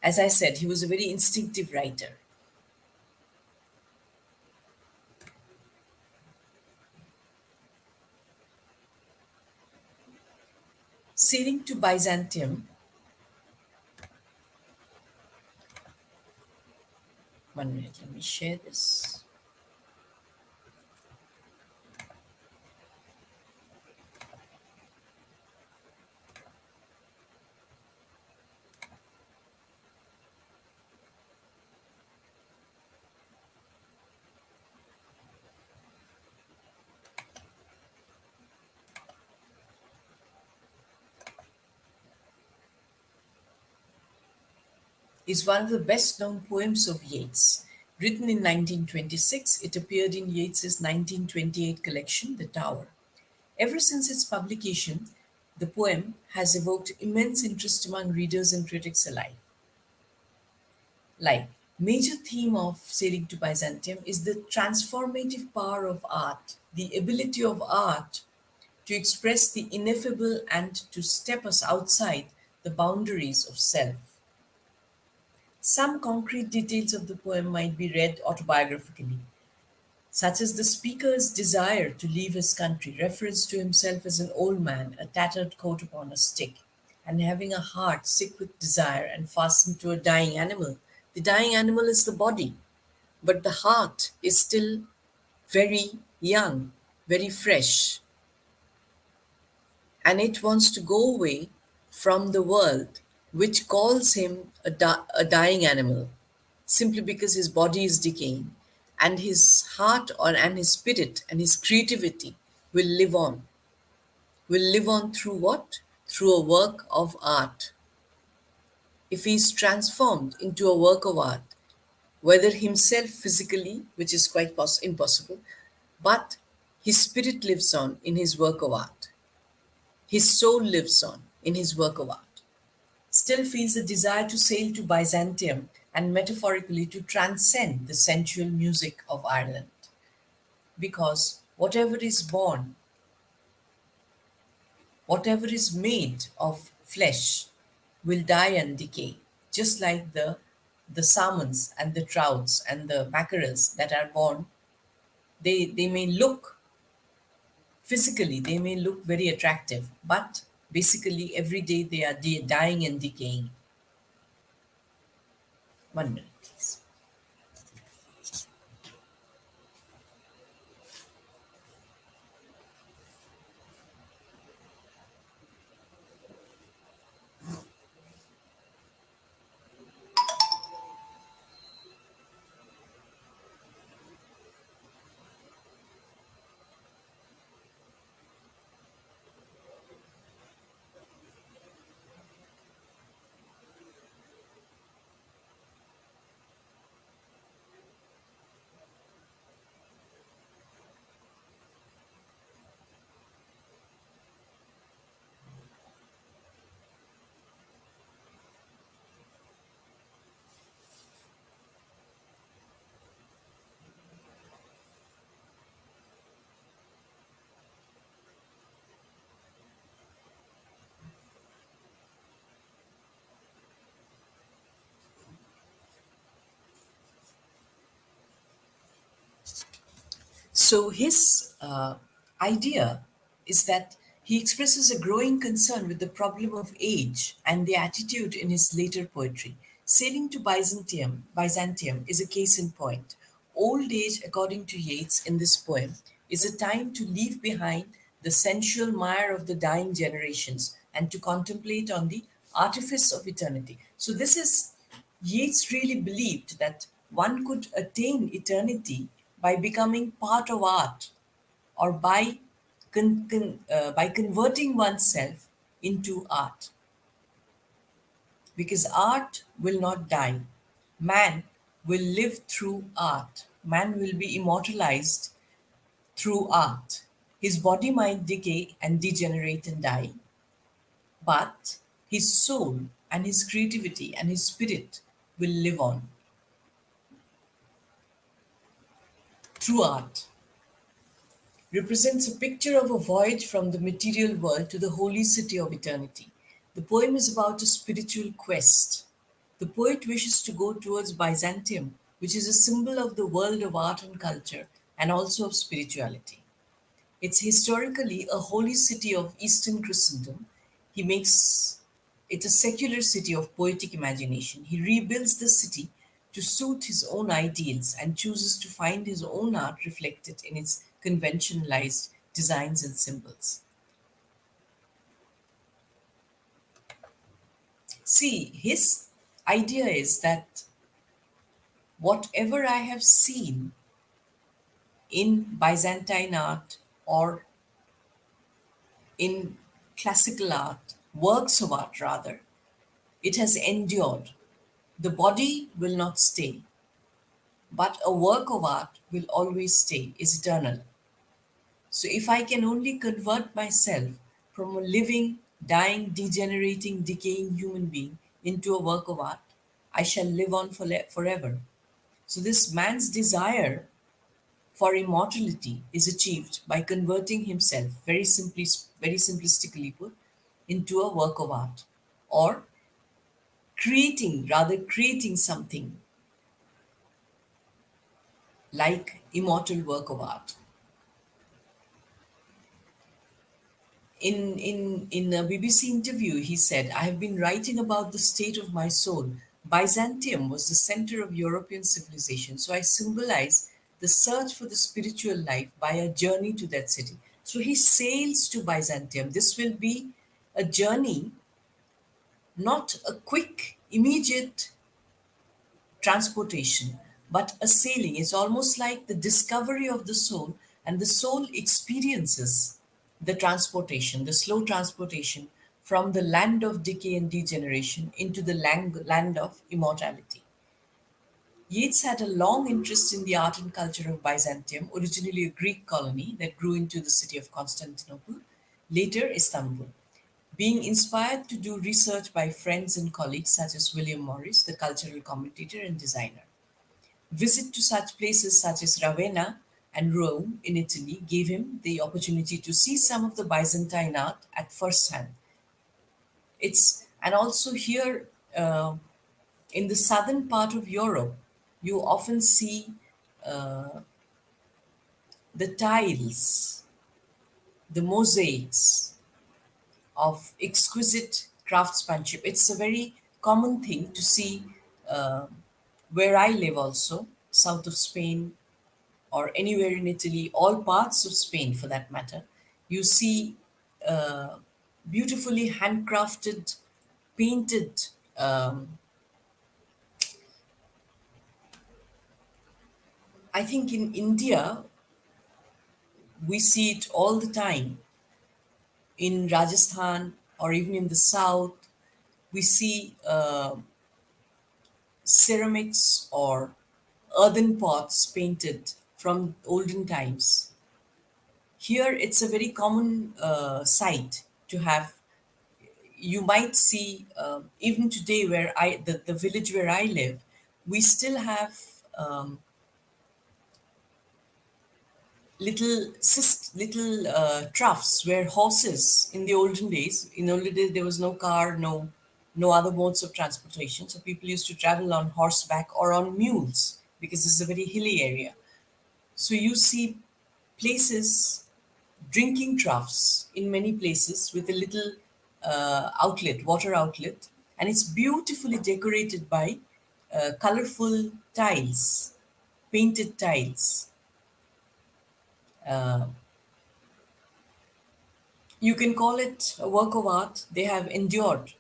As I said, he was a very instinctive writer. Sailing to Byzantium, one minute, let me share this, is one of the best known poems of Yeats. Written in 1926, it appeared in Yeats's 1928 collection, The Tower. Ever since its publication, the poem has evoked immense interest among readers and critics alike. Like, major theme of Sailing to Byzantium is the transformative power of art, the ability of art to express the ineffable and to step us outside the boundaries of self. Some concrete details of the poem might be read autobiographically, such as the speaker's desire to leave his country, reference to himself as an old man, a tattered coat upon a stick, and having a heart sick with desire and fastened to a dying animal. The dying animal is the body, but the heart is still very young, very fresh, and it wants to go away from the world which calls him a dying animal simply because his body is decaying, and his heart and his spirit and his creativity will live on through what? Through a work of art. If he is transformed into a work of art, whether himself physically, which is quite impossible, but his spirit lives on in his work of art. His soul lives on in his work of art. Still feels a desire to sail to Byzantium and metaphorically to transcend the sensual music of Ireland. Because whatever is born, whatever is made of flesh, will die and decay, just like the salmons and the trouts and the mackerels that are born. They may look Physically, they may look very attractive, but basically, every day they are dying and decaying. 1 minute, please. So his idea is that he expresses a growing concern with the problem of age and the attitude in his later poetry. Sailing to Byzantium is a case in point. Old age, according to Yeats in this poem, is a time to leave behind the sensual mire of the dying generations and to contemplate on the artifice of eternity. So this is Yeats really believed that one could attain eternity by becoming part of art or by converting oneself into art, because art will not die. Man will live through art. Man will be immortalized through art. His body might decay and degenerate and die, but his soul and his creativity and his spirit will live on through art. Represents a picture of a voyage from the material world to the holy city of eternity. The poem is about a spiritual quest. The poet wishes to go towards Byzantium, which is a symbol of the world of art and culture and also of spirituality. It's historically a holy city of Eastern Christendom. He makes it a secular city of poetic imagination. He rebuilds the city to suit his own ideals and chooses to find his own art reflected in its conventionalized designs and symbols. See, his idea is that whatever I have seen in Byzantine art or in classical art, works of art rather, it has endured. The body will not stay, but a work of art will always stay, is eternal. So if I can only convert myself from a living, dying, degenerating, decaying human being into a work of art, I shall live on forever. So this man's desire for immortality is achieved by converting himself, very simplistically put, into a work of art, or creating something like immortal work of art. In a BBC interview, he said, "I have been writing about the state of my soul. Byzantium was the center of European civilization, so I symbolize the search for the spiritual life by a journey to that city." So he sails to Byzantium. This will be a journey, not a quick, immediate transportation, but a sailing. Is almost like the discovery of the soul, and the soul experiences the transportation, the slow transportation from the land of decay and degeneration into the land of immortality. Yeats had a long interest in the art and culture of Byzantium, originally a Greek colony that grew into the city of Constantinople, later Istanbul. Being inspired to do research by friends and colleagues such as William Morris, the cultural commentator and designer. Visit to such places such as Ravenna and Rome in Italy gave him the opportunity to see some of the Byzantine art at first hand. It's and also here in the southern part of Europe, you often see the tiles the mosaics of exquisite craftsmanship. It's a very common thing to see uh, where I live, also, south of Spain or anywhere in Italy, all parts of Spain for that matter. You see uh, beautifully handcrafted, painted. I think in India, we see it all the time. In Rajasthan or even in the south, we see ceramics or earthen pots painted from olden times. Here, it's a very common sight to have. You might see even today, where the village where I live, we still have little troughs where horses, in the olden days. In olden days, there was no car, no other modes of transportation, so people used to travel on horseback or on mules because it's a very hilly area. So you see places, drinking troughs in many places with a little outlet, water outlet, and it's beautifully decorated by colorful tiles, painted tiles. You can call it a work of art. They have endured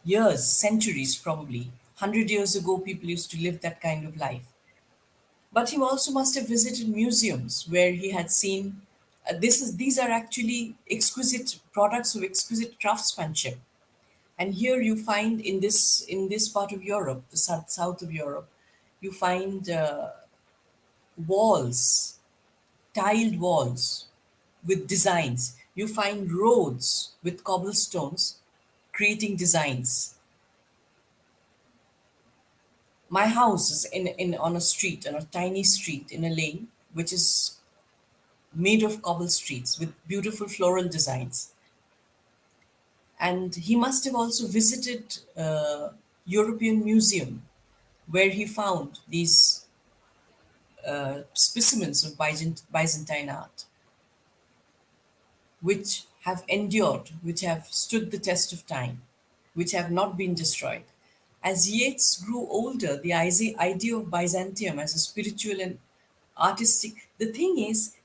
years, centuries probably. 100 years ago, people used to live that kind of life. But he also must have visited museums where he had seen these are actually exquisite products of exquisite craftsmanship. And here you find in this part of Europe, the south of Europe, you find walls, tiled walls with designs. You find roads with cobblestones creating designs. My house is in on a street, on a tiny street in a lane, which is made of cobble streets with beautiful floral designs. And he must have also visited European Museum, where he found these specimens of Byzantine art, which have endured, which have stood the test of time, which have not been destroyed. As Yeats grew older, the idea of Byzantium as a spiritual and artistic, the thing is,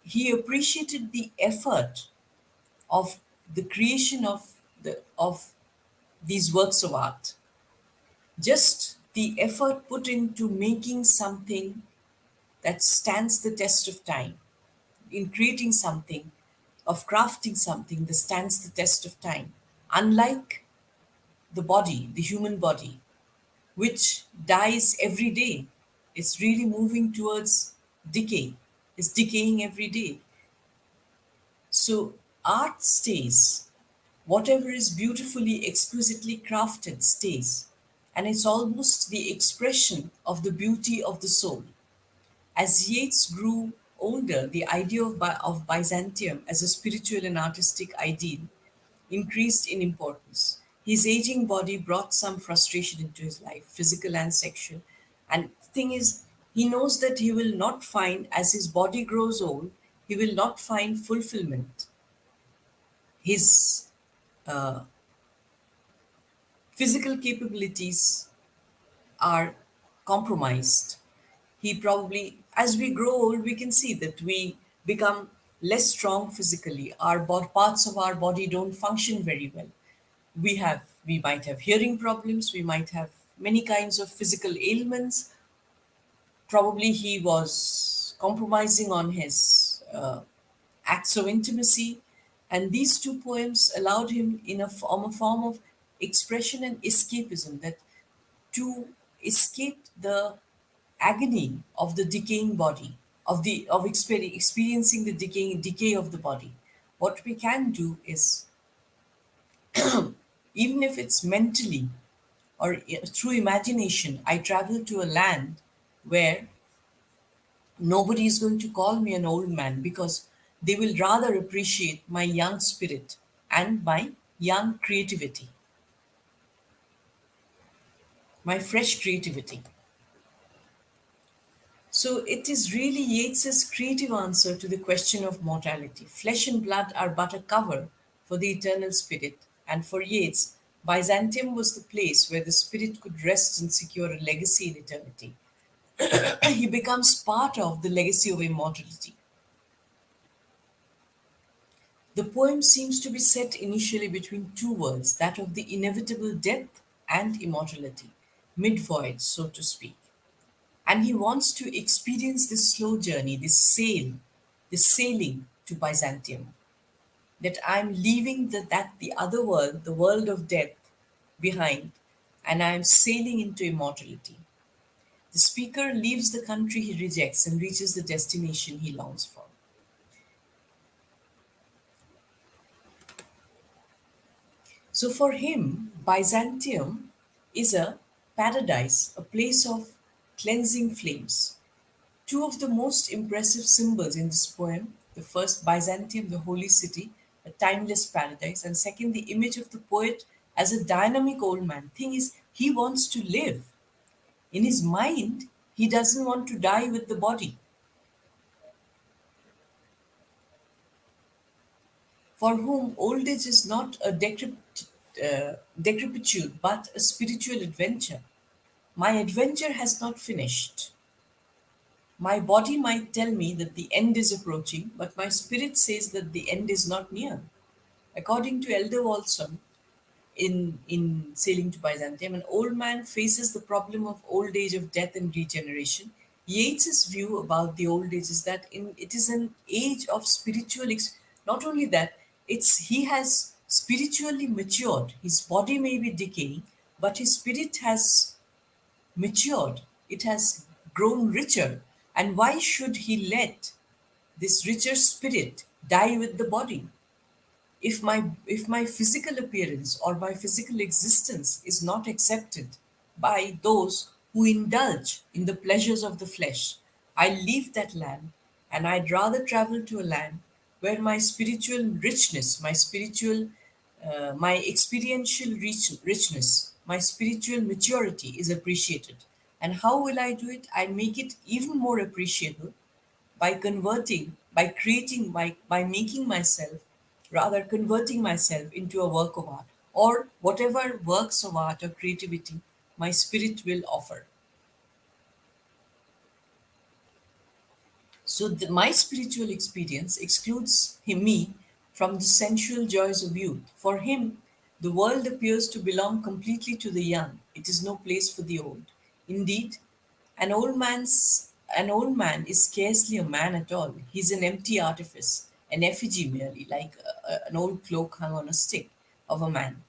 he appreciated the effort of the creation of these works of art. Just the effort put into making something that stands the test of time, in creating something, of crafting something that stands the test of time. Unlike the body, the human body, which dies every day, it's really moving towards decay, it's decaying every day. So art stays. Whatever is beautifully, exquisitely crafted stays. And it's almost the expression of the beauty of the soul. As Yeats grew older, the idea of Byzantium as a spiritual and artistic ideal increased in importance. His aging body brought some frustration into his life, physical and sexual. And the thing is, he knows that he will not find, as his body grows old, he will not find fulfillment. His physical capabilities are compromised. He probably, as we grow old, we can see that we become less strong physically. Parts of our body don't function very well. We might have hearing problems, we might have many kinds of physical ailments. Probably he was compromising on his acts of intimacy, and these two poems allowed him in a form of expression and escapism, that to escape the agony of the decaying body, experiencing the decay of the body. What we can do is, even if it's mentally or through imagination, I travel to a land where nobody is going to call me an old man, because they will rather appreciate my young spirit and my young creativity, my fresh creativity. So it is really Yeats's creative answer to the question of mortality. Flesh and blood are but a cover for the eternal spirit, and for Yeats, Byzantium was the place where the spirit could rest and secure a legacy in eternity. He becomes part of the legacy of immortality. The poem seems to be set initially between two worlds, that of the inevitable death and immortality, mid voyage, so to speak. And he wants to experience this slow journey, this sailing to Byzantium. That I'm leaving that the other world, the world of death, behind, and I'm sailing into immortality. The speaker leaves the country he rejects and reaches the destination he longs for. So for him, Byzantium is a paradise, a place of cleansing flames. Two of the most impressive symbols in this poem, the first, Byzantium, the holy city, a timeless paradise, and second, the image of the poet as a dynamic old man. Thing is, he wants to live. In his mind, he doesn't want to die with the body. For whom old age is not a decrepitude but a spiritual adventure. My adventure has not finished. My body might tell me that the end is approaching, but my spirit says that the end is not near. According to Elder Walson, in Sailing to Byzantium, an old man faces the problem of old age, of death and regeneration. Yeats's view about the old age is that it is an age of not only that, he has spiritually matured. His body may be decaying, but his spirit has matured. It has grown richer. And why should he let this richer spirit die with the body? If my physical appearance or my physical existence is not accepted by those who indulge in the pleasures of the flesh, I leave that land, and I'd rather travel to a land where my spiritual richness, my experiential richness, my spiritual maturity is appreciated. And how will I do it? I make it even more appreciable by converting, by creating, by making myself, rather converting myself into a work of art, or whatever works of art or creativity my spirit will offer. So my spiritual experience excludes me from the sensual joys of youth. For him, the world appears to belong completely to the young. It is no place for the old. Indeed, an old man is scarcely a man at all. He's an empty artifice, an effigy merely, like an old cloak hung on a stick of a man.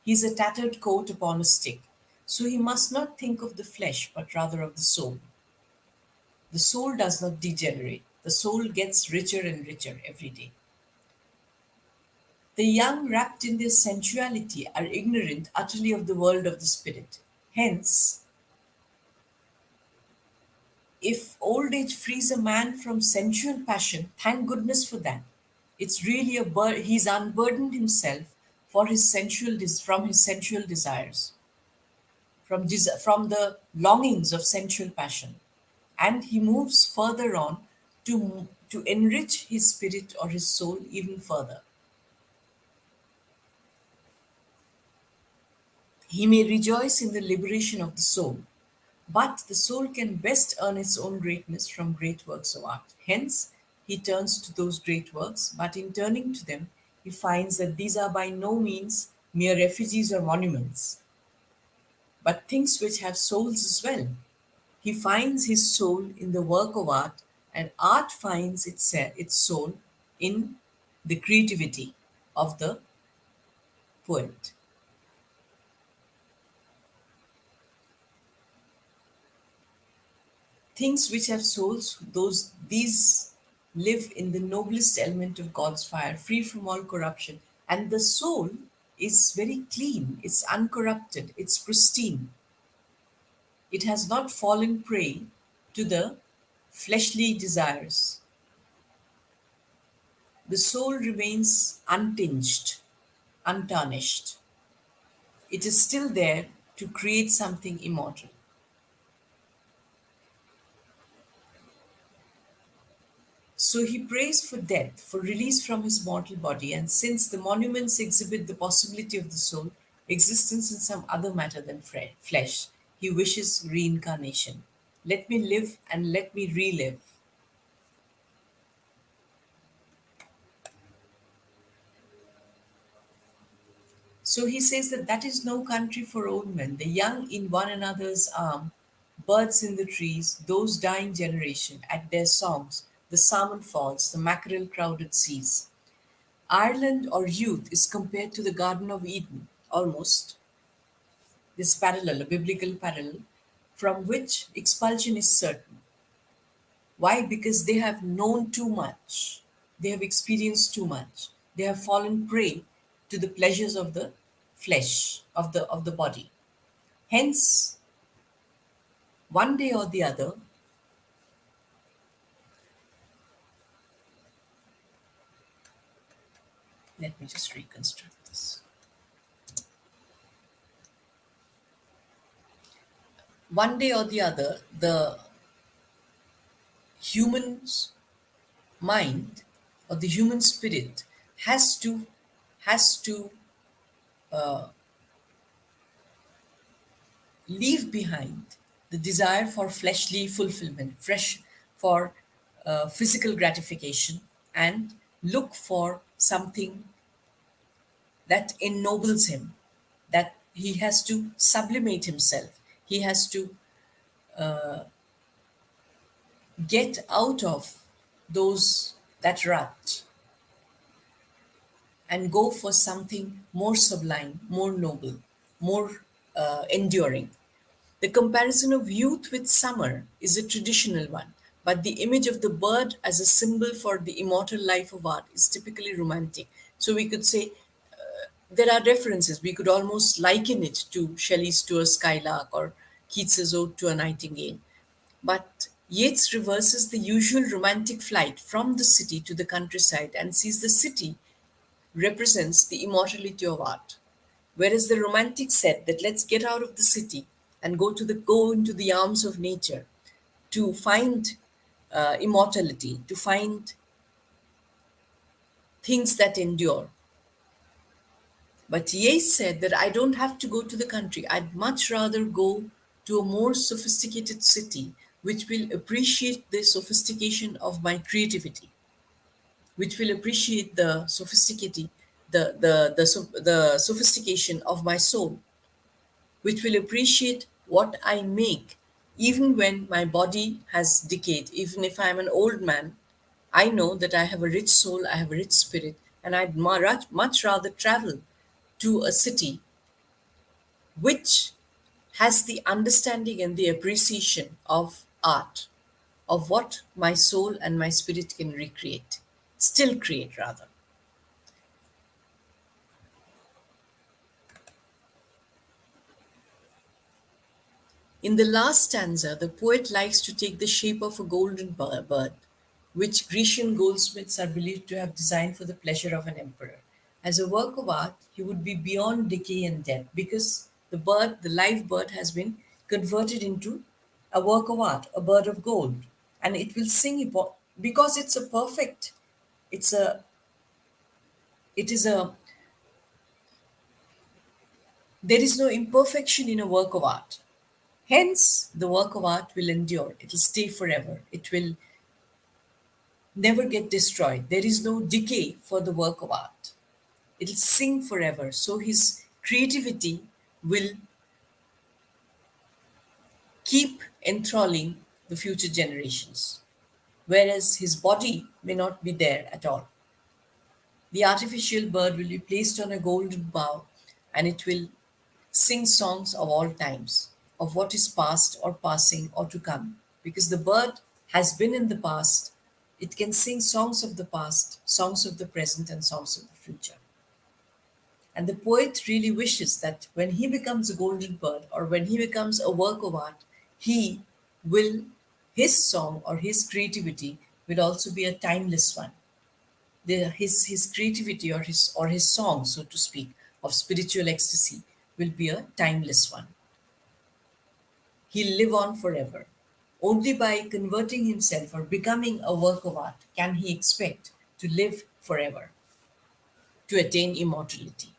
He's a tattered coat upon a stick. So he must not think of the flesh, but rather of the soul. The soul does not degenerate. The soul gets richer and richer every day. The young, wrapped in their sensuality, are ignorant utterly of the world of the spirit. Hence, if old age frees a man from sensual passion, thank goodness for that. It's really he's unburdened himself from his sensual desires, from the longings of sensual passion, and he moves further on to enrich his spirit or his soul even further. He may rejoice in the liberation of the soul, but the soul can best earn its own greatness from great works of art. Hence, he turns to those great works, but in turning to them, he finds that these are by no means mere effigies or monuments, but things which have souls as well. He finds his soul in the work of art, and art finds its soul in the creativity of the poet. Things which have souls, these live in the noblest element of God's fire, free from all corruption. And the soul is very clean, it's uncorrupted, it's pristine. It has not fallen prey to the fleshly desires. The soul remains untinged, untarnished. It is still there to create something immortal. So he prays for death, for release from his mortal body, and since the monuments exhibit the possibility of the soul, existence in some other matter than flesh, he wishes reincarnation. Let me live and let me relive. So he says that that is no country for old men, the young in one another's arm, birds in the trees, those dying generation, at their songs, the salmon falls, the mackerel crowded seas. Ireland or youth is compared to the Garden of Eden, almost, this parallel, a biblical parallel, from which expulsion is certain. Why? Because they have known too much, they have experienced too much, they have fallen prey to the pleasures of the flesh, of the body. Hence, one day or the other, let me just reconstruct this. One day or the other, the human's mind or the human spirit has to leave behind the desire for fleshly fulfillment, fresh for physical gratification, and look for something that ennobles him, that he has to sublimate himself. He has to get out of those that rut and go for something more sublime, more noble, more enduring. The comparison of youth with summer is a traditional one, but the image of the bird as a symbol for the immortal life of art is typically romantic. So we could say there are references. We could almost liken it to Shelley's To a Skylark or Keats's Ode to a Nightingale. But Yeats reverses the usual romantic flight from the city to the countryside and sees the city represents the immortality of art. Whereas the romantic said that let's get out of the city and go into the arms of nature to find immortality, to find things that endure. But Yeats said that I don't have to go to the country. I'd much rather go to a more sophisticated city which will appreciate the sophistication of my creativity, which will appreciate the sophisticated the sophistication of my soul, which will appreciate what I make, even when my body has decayed. Even if I am an old man, I know that I have a rich soul, I have a rich spirit, and I'd much rather travel to a city which has the understanding and the appreciation of art, of what my soul and my spirit can recreate, still create rather. In the last stanza, the poet likes to take the shape of a golden bird, which Grecian goldsmiths are believed to have designed for the pleasure of an emperor. As a work of art, he would be beyond decay and death because the bird, the live bird, has been converted into a work of art, a bird of gold. And it will sing because it's a perfect, it's a, it is a, there is no imperfection in a work of art. Hence, the work of art will endure. It will stay forever. It will never get destroyed. There is no decay for the work of art. It'll sing forever. So his creativity will keep enthralling the future generations, whereas his body may not be there at all. The artificial bird will be placed on a golden bough and it will sing songs of all times, of what is past or passing or to come. Because the bird has been in the past, it can sing songs of the past, songs of the present, and songs of the future. And the poet really wishes that when he becomes a golden bird or when he becomes a work of art, he will, his song or his creativity will also be a timeless one. His creativity or his song, so to speak, of spiritual ecstasy will be a timeless one. He'll live on forever. Only by converting himself or becoming a work of art can he expect to live forever, to attain immortality.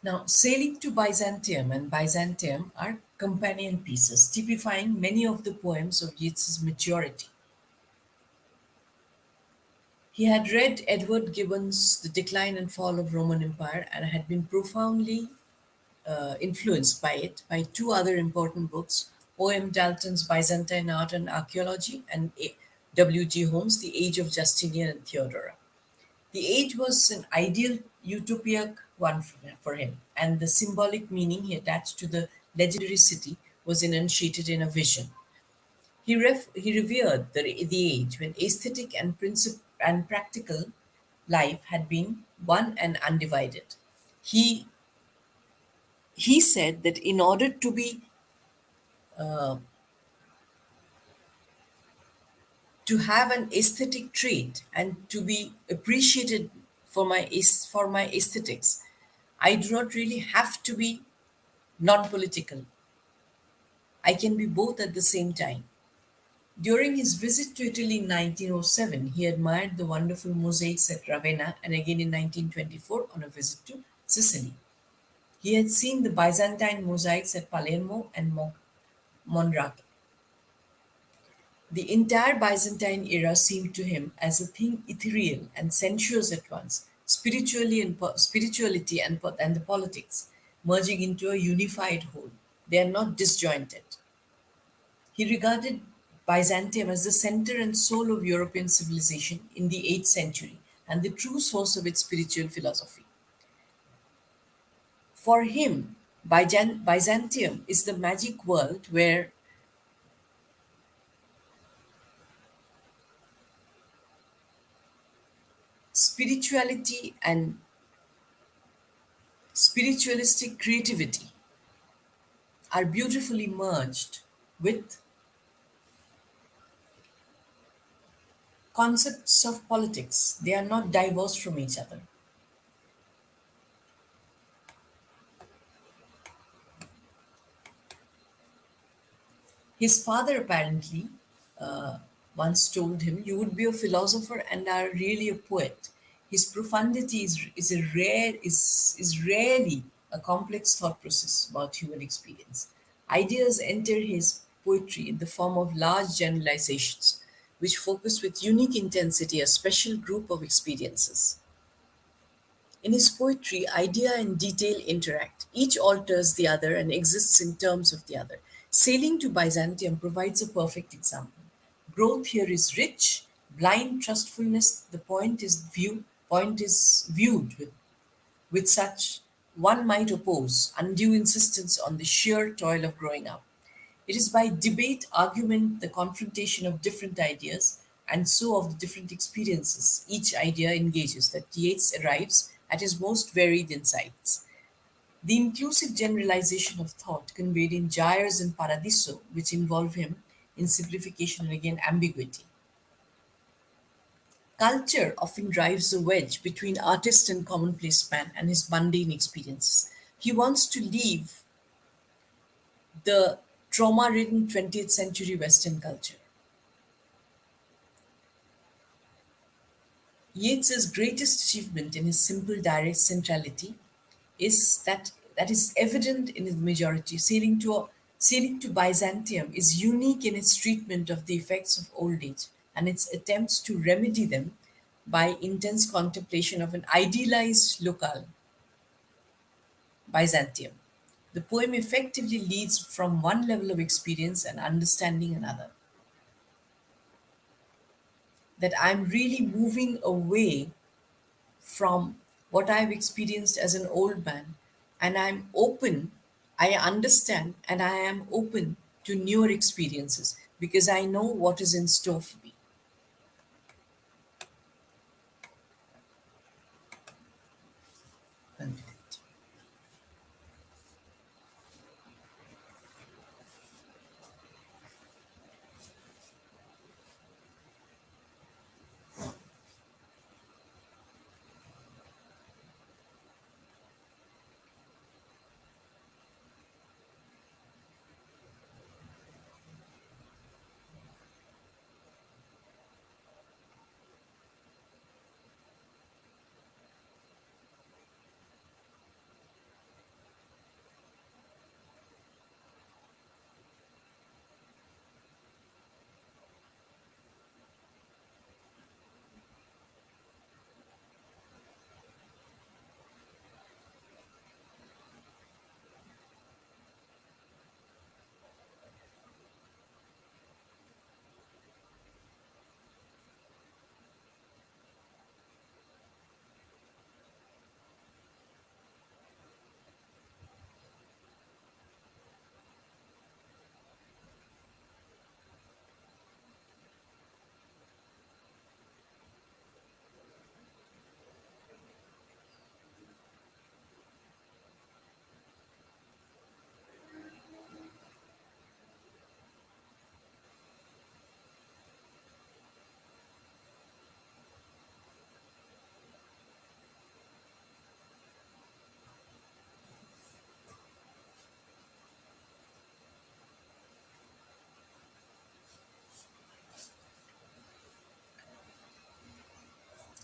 Now, Sailing to Byzantium and Byzantium are companion pieces, typifying many of the poems of Yeats's maturity. He had read Edward Gibbon's The Decline and Fall of Roman Empire and had been profoundly influenced by it by two other important books, O.M. Dalton's Byzantine Art and Archaeology and W.G. Holmes' The Age of Justinian and Theodora. The age was an ideal utopic one for him, and the symbolic meaning he attached to the legendary city was enunciated in a vision. He revered the age when aesthetic and practical life had been one and undivided. He, he said that in order to have an aesthetic trait and to be appreciated for my aesthetics, I do not really have to be non-political. I can be both at the same time. During his visit to Italy in 1907, he admired the wonderful mosaics at Ravenna and again in 1924 on a visit to Sicily. He had seen the Byzantine mosaics at Palermo and Mondrake. The entire Byzantine era seemed to him as a thing ethereal and sensuous at once, spirituality and the politics, merging into a unified whole. They are not disjointed. He regarded Byzantium as the center and soul of European civilization in the 8th century and the true source of its spiritual philosophy. For him, Byzantium is the magic world where spirituality and spiritualistic creativity are beautifully merged with concepts of politics. They are not divorced from each other. His father apparently once told him, "You would be a philosopher and are really a poet." His profundity is rarely a complex thought process about human experience. Ideas enter his poetry in the form of large generalizations, which focus with unique intensity a special group of experiences. In his poetry, idea and detail interact. Each alters the other and exists in terms of the other. Sailing to Byzantium provides a perfect example. Growth here is rich, blind trustfulness. Point is viewed with such one might oppose undue insistence on the sheer toil of growing up. It is by debate, argument, the confrontation of different ideas, and so of the different experiences each idea engages that Yeats arrives at his most varied insights. The inclusive generalization of thought conveyed in Gyres and Paradiso, which involve him in simplification and again ambiguity. Culture often drives the wedge between artist and commonplace man and his mundane experiences. He wants to leave the trauma ridden 20th century Western culture. Yeats's greatest achievement in his simple, direct centrality is that is evident in his majority, sailing to Sailing to Byzantium is unique in its treatment of the effects of old age and its attempts to remedy them by intense contemplation of an idealized locale, Byzantium. The poem effectively leads from one level of experience and understanding another. That I'm really moving away from what I've experienced as an old man, and I'm open, I understand, and I am open to newer experiences because I know what is in store for me. One minute.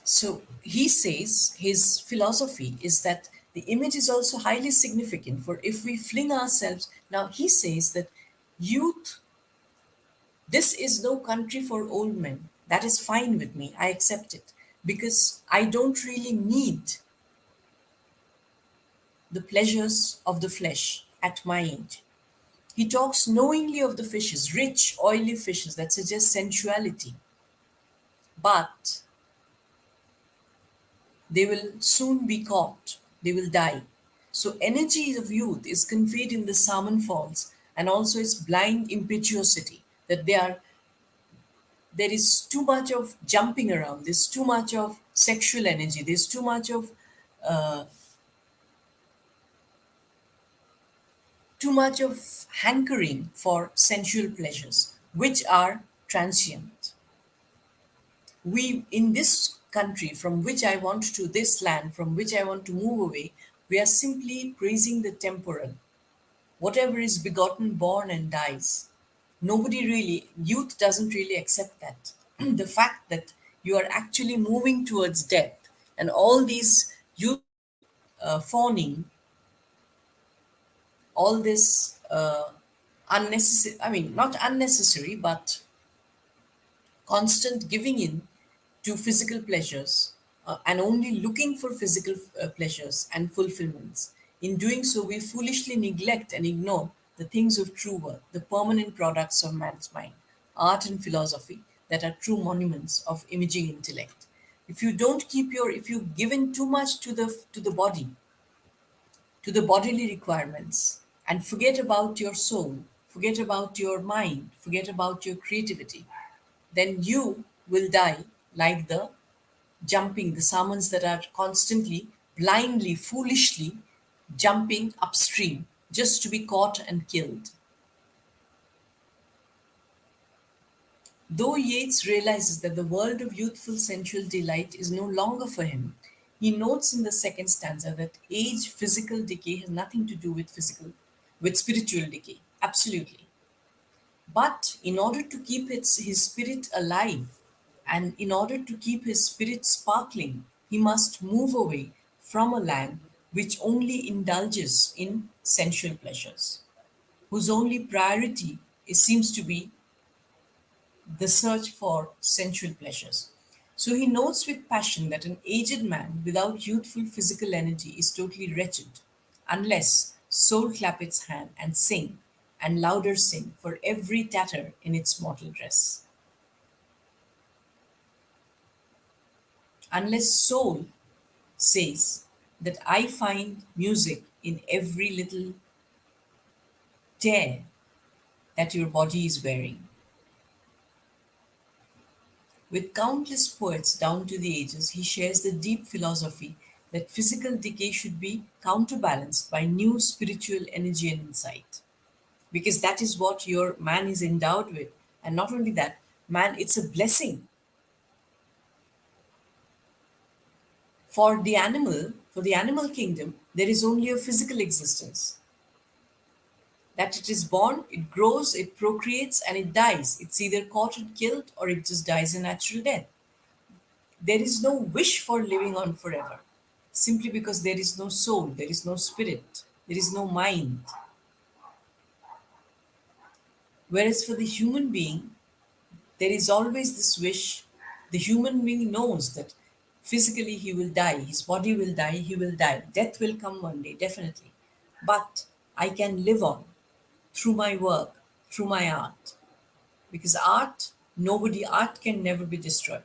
So he says his philosophy is that the image is also highly significant for if we fling ourselves. Now he says that youth, this is no country for old men. That is fine with me. I accept it because I don't really need the pleasures of the flesh at my age. He talks knowingly of the fishes, rich, oily fishes that suggest sensuality, but they will soon be caught, they will die. So, energy of youth is conveyed in the salmon falls and also its blind impetuosity that there is too much of jumping around, there's too much of sexual energy, there's too much of hankering for sensual pleasures, which are transient. We, in this country from which I want to, this land from which I want to move away, we are simply praising the temporal. Whatever is begotten, born, and dies. Nobody really, youth doesn't really accept that. The fact that you are actually moving towards death and all these youth fawning, all this unnecessary, I mean, not unnecessary, but constant giving in to physical pleasures and only looking for physical pleasures and fulfillments. In doing so, we foolishly neglect and ignore the things of true worth, the permanent products of man's mind, art and philosophy that are true monuments of imaging intellect. If you give in too much to the body, to the bodily requirements, and forget about your soul, forget about your mind, forget about your creativity, then you will die like the salmons that are constantly, blindly, foolishly jumping upstream just to be caught and killed. Though Yeats realizes that the world of youthful sensual delight is no longer for him, he notes in the second stanza that age, physical decay has nothing to do with with spiritual decay. Absolutely. But in order to keep his spirit alive and in order to keep his spirit sparkling, he must move away from a land which only indulges in sensual pleasures. whose only priority seems to be the search for sensual pleasures. So he notes with passion that an aged man without youthful physical energy is totally wretched, unless soul clap its hand and sing, and louder sing for every tatter in its mortal dress. Unless soul says that I find music in every little tear that your body is wearing. With countless poets down to the ages, he shares the deep philosophy that physical decay should be counterbalanced by new spiritual energy and insight. Because that is what your man is endowed with. And not only that, man, it's a blessing. For the animal kingdom, there is only a physical existence. That it is born, it grows, it procreates, and it dies. It's either caught and killed or it just dies a natural death. There is no wish for living on forever, simply because there is no soul, there is no spirit, there is no mind. Whereas for the human being, there is always this wish. The human being knows that physically he will die, his body will die, he will die. Death will come one day, definitely. But I can live on through my work, through my art. Because art can never be destroyed.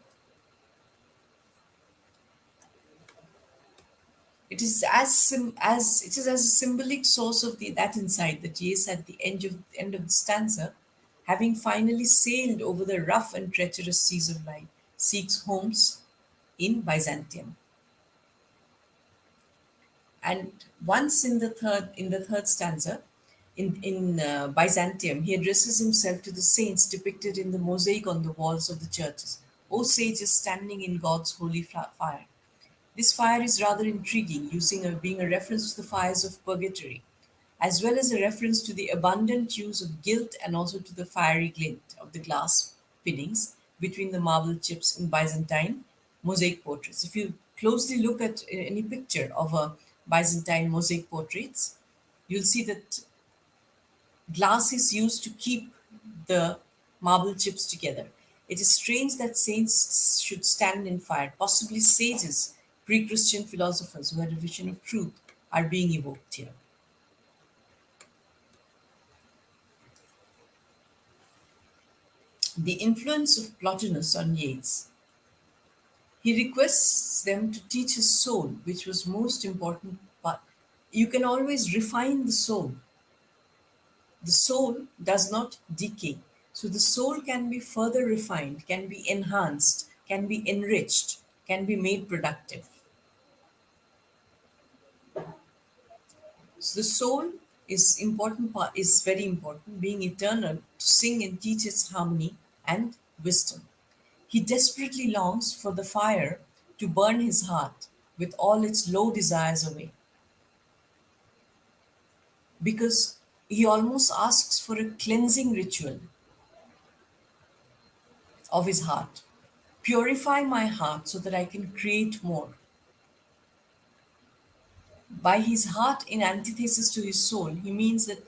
It is as it is as a symbolic source of that insight that Yeats at the end of the stanza, having finally sailed over the rough and treacherous seas of life, seeks homes in Byzantium. And once in the third stanza, in Byzantium, he addresses himself to the saints depicted in the mosaic on the walls of the churches. O sages standing in God's holy fire. This fire is rather intriguing, being a reference to the fires of purgatory, as well as a reference to the abundant use of gilt and also to the fiery glint of the glass fittings between the marble chips in Byzantine mosaic portraits. If you closely look at any picture of a Byzantine mosaic portraits, you'll see that glass is used to keep the marble chips together. It is strange that saints should stand in fire. Possibly sages, pre Christian philosophers who had a vision of truth, are being evoked here. The influence of Plotinus on Yeats. He requests them to teach his soul, which was most important. But you can always refine the soul. The soul does not decay. So the soul can be further refined, can be enhanced, can be enriched, can be made productive. So the soul is very important, being eternal, to sing and teach its harmony and wisdom. He desperately longs for the fire to burn his heart with all its low desires away, because he almost asks for a cleansing ritual of his heart. Purify my heart so that I can create more. By his heart in antithesis to his soul, he means that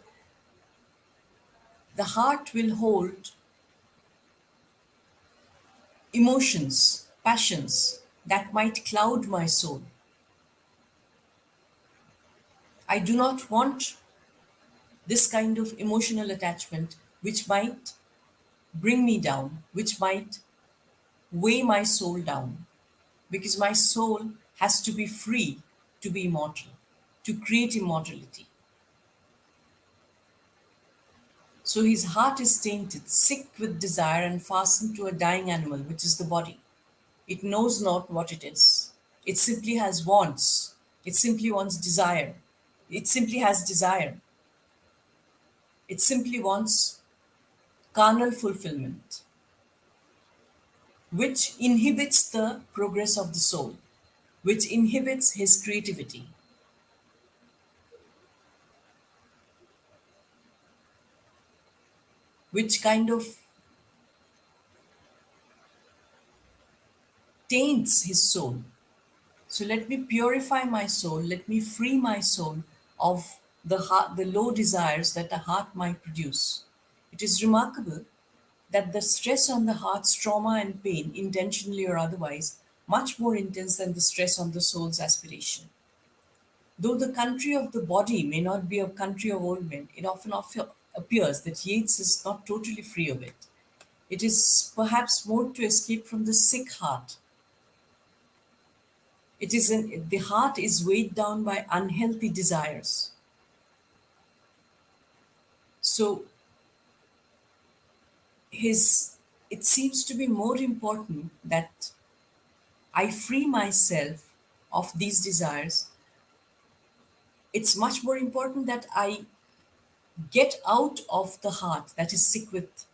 the heart will hold emotions, passions that might cloud my soul. I do not want this kind of emotional attachment which might bring me down, which might weigh my soul down, because my soul has to be free to be immortal, to create immortality. So his heart is tainted, sick with desire, and fastened to a dying animal, which is the body. It knows not what it is. It simply has wants. It simply wants desire. It simply has desire. It simply wants carnal fulfillment, which inhibits the progress of the soul, which inhibits his creativity, which kind of taints his soul. So let me purify my soul, let me free my soul of the low desires that the heart might produce. It is remarkable that the stress on the heart's trauma and pain, intentionally or otherwise, much more intense than the stress on the soul's aspiration. Though the country of the body may not be a country of old men, it often appears that Yeats is not totally free of it. It is perhaps more to escape from the sick heart. The heart is weighed down by unhealthy desires. So his it seems to be more important that I free myself of these desires. It's much more important that I get out of the heart that is sick with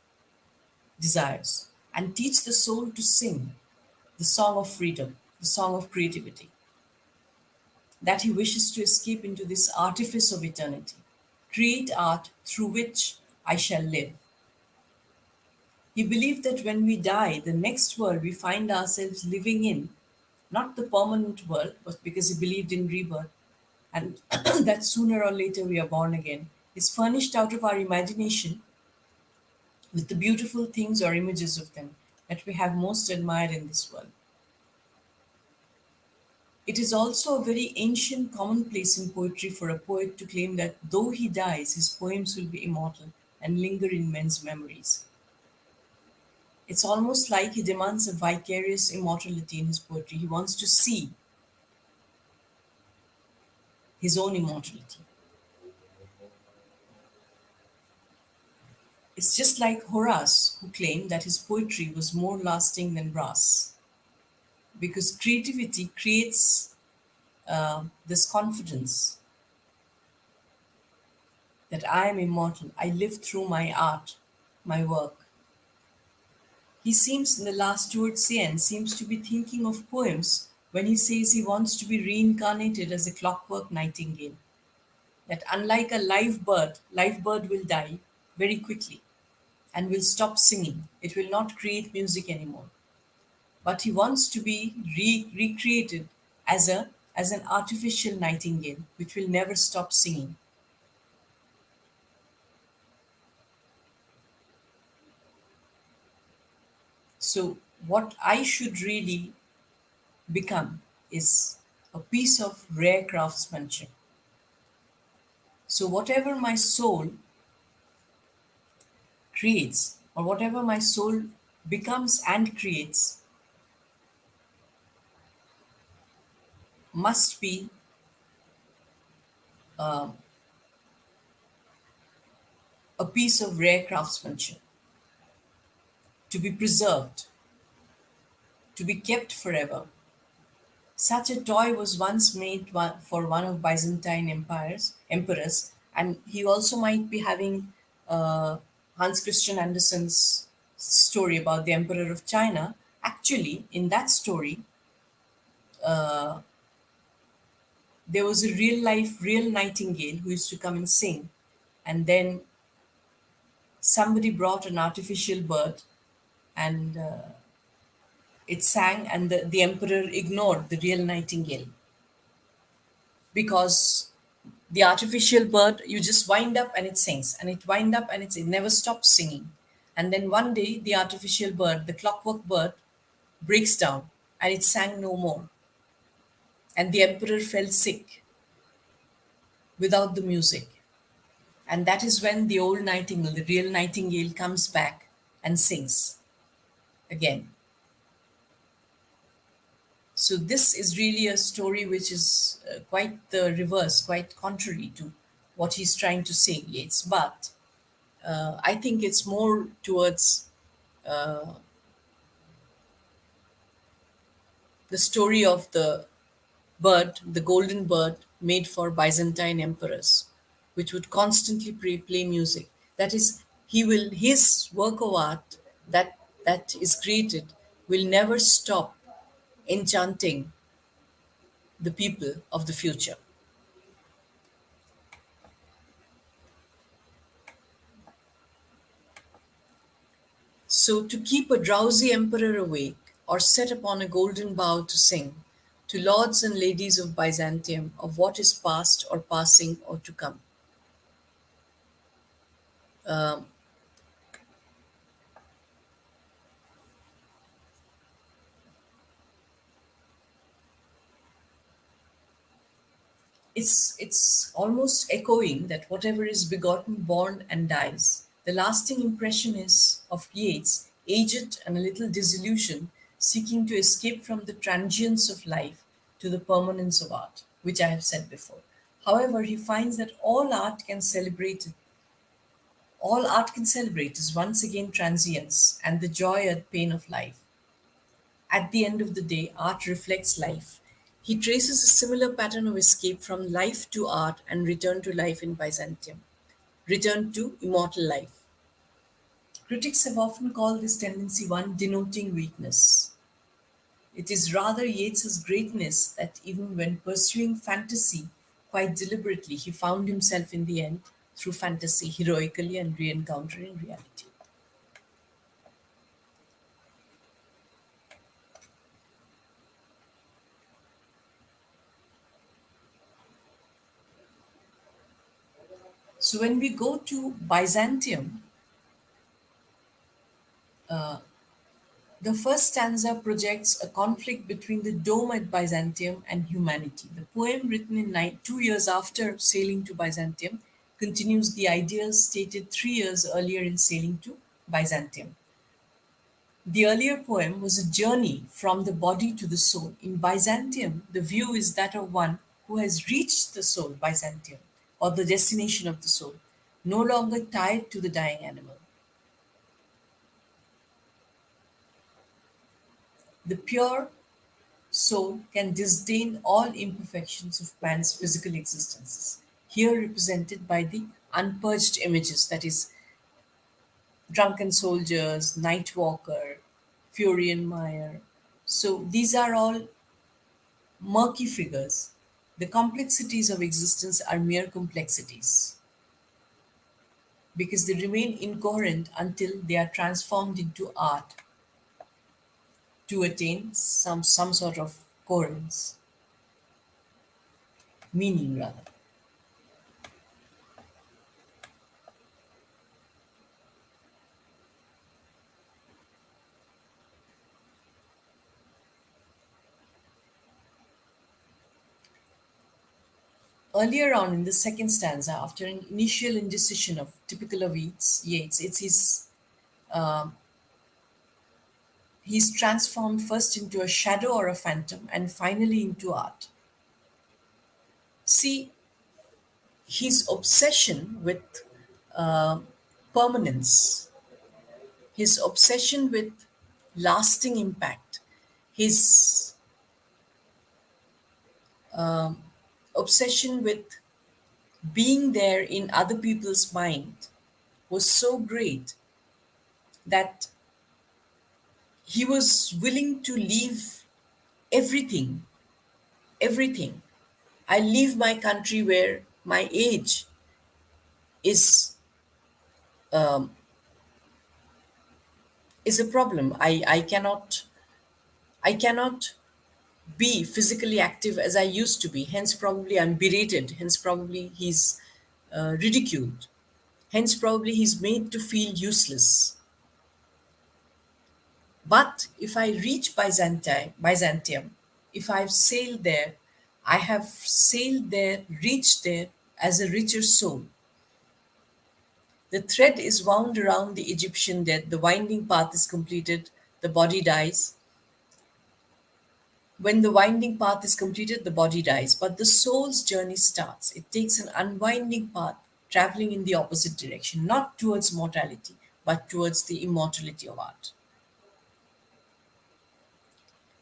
desires and teach the soul to sing the song of freedom, the song of creativity, that he wishes to escape into this artifice of eternity, create art through which I shall live. He believed that when we die, the next world we find ourselves living in, not the permanent world, but because he believed in rebirth, and that sooner or later we are born again, is furnished out of our imagination with the beautiful things or images of them that we have most admired in this world. It is also a very ancient commonplace in poetry for a poet to claim that though he dies, his poems will be immortal and linger in men's memories. It's almost like he demands a vicarious immortality in his poetry. He wants to see his own immortality. It's just like Horace, who claimed that his poetry was more lasting than brass, because creativity creates this confidence that I am immortal. I live through my art, my work. He seems, in the last towards the end, seems to be thinking of poems when he says he wants to be reincarnated as a clockwork nightingale. That unlike a live bird will die very quickly and will stop singing. It will not create music anymore. But he wants to be recreated as an artificial nightingale which will never stop singing. So what I should really become is a piece of rare craftsmanship. So whatever my soul creates, or whatever my soul becomes and creates, must be a piece of rare craftsmanship to be preserved, to be kept forever. Such a toy was once made for one of Byzantine emperors, and he also might be having Hans Christian Andersen's story about the Emperor of China. Actually, in that story, there was a real nightingale who used to come and sing, and then somebody brought an artificial bird, and it sang, and the emperor ignored the real nightingale because the artificial bird, you just wind up and it sings, and it never stops singing. And then one day the artificial bird, the clockwork bird, breaks down and it sang no more, and the emperor fell sick without the music. And that is when the old nightingale, the real nightingale, comes back and sings again. So this is really a story which is quite the reverse, quite contrary to what he's trying to say, Yeats. But I think it's more towards the story of the bird, the golden bird made for Byzantine emperors, which would constantly play music. That is, his work of art that is created will never stop enchanting the people of the future. So to keep a drowsy emperor awake, or set upon a golden bough to sing, to lords and ladies of Byzantium, of what is past or passing or to come. Um, it's almost echoing that whatever is begotten, born, and dies. The lasting impression is of Yeats, aged and a little disillusioned, seeking to escape from the transience of life to the permanence of art, which I have said before. However, he finds that all art can celebrate is once again transience and the joy and pain of life. At the end of the day, art reflects life. He traces a similar pattern of escape from life to art and return to life in Byzantium, return to immortal life. Critics have often called this tendency one denoting weakness. It is rather Yeats's greatness that even when pursuing fantasy quite deliberately, he found himself in the end, through fantasy, heroically and re encountering reality. So when we go to Byzantium, the first stanza projects a conflict between the dome at Byzantium and humanity. The poem, written in 2 years after sailing to Byzantium, continues the ideas stated 3 years earlier in sailing to Byzantium. The earlier poem was a journey from the body to the soul. In Byzantium, the view is that of one who has reached the soul, Byzantium, or the destination of the soul, no longer tied to the dying animal. The pure soul can disdain all imperfections of man's physical existences, here represented by the unpurged images, that is, drunken soldiers, night walker, Furian Meyer. So these are all murky figures. The complexities of existence are mere complexities because they remain incoherent until they are transformed into art to attain some sort of coherence, meaning rather. Earlier on in the second stanza, after an initial indecision of typical of Yeats, it's his he's transformed first into a shadow or a phantom and finally into art. See, his obsession with uh, permanence, his obsession with lasting impact, his obsession with being there in other people's mind was so great that he was willing to leave everything, everything. I leave my country where my age is is a problem. I cannot be physically active as I used to be. Hence, probably I'm berated. Hence, probably he's ridiculed. Hence, probably he's made to feel useless. But if I reach Byzantium, if I've sailed there, I have sailed there, reached there as a richer soul. The thread is wound around the Egyptian dead, the winding path is completed, the body dies. When the winding path is completed, the body dies, but the soul's journey starts. It takes an unwinding path, traveling in the opposite direction, not towards mortality, but towards the immortality of art.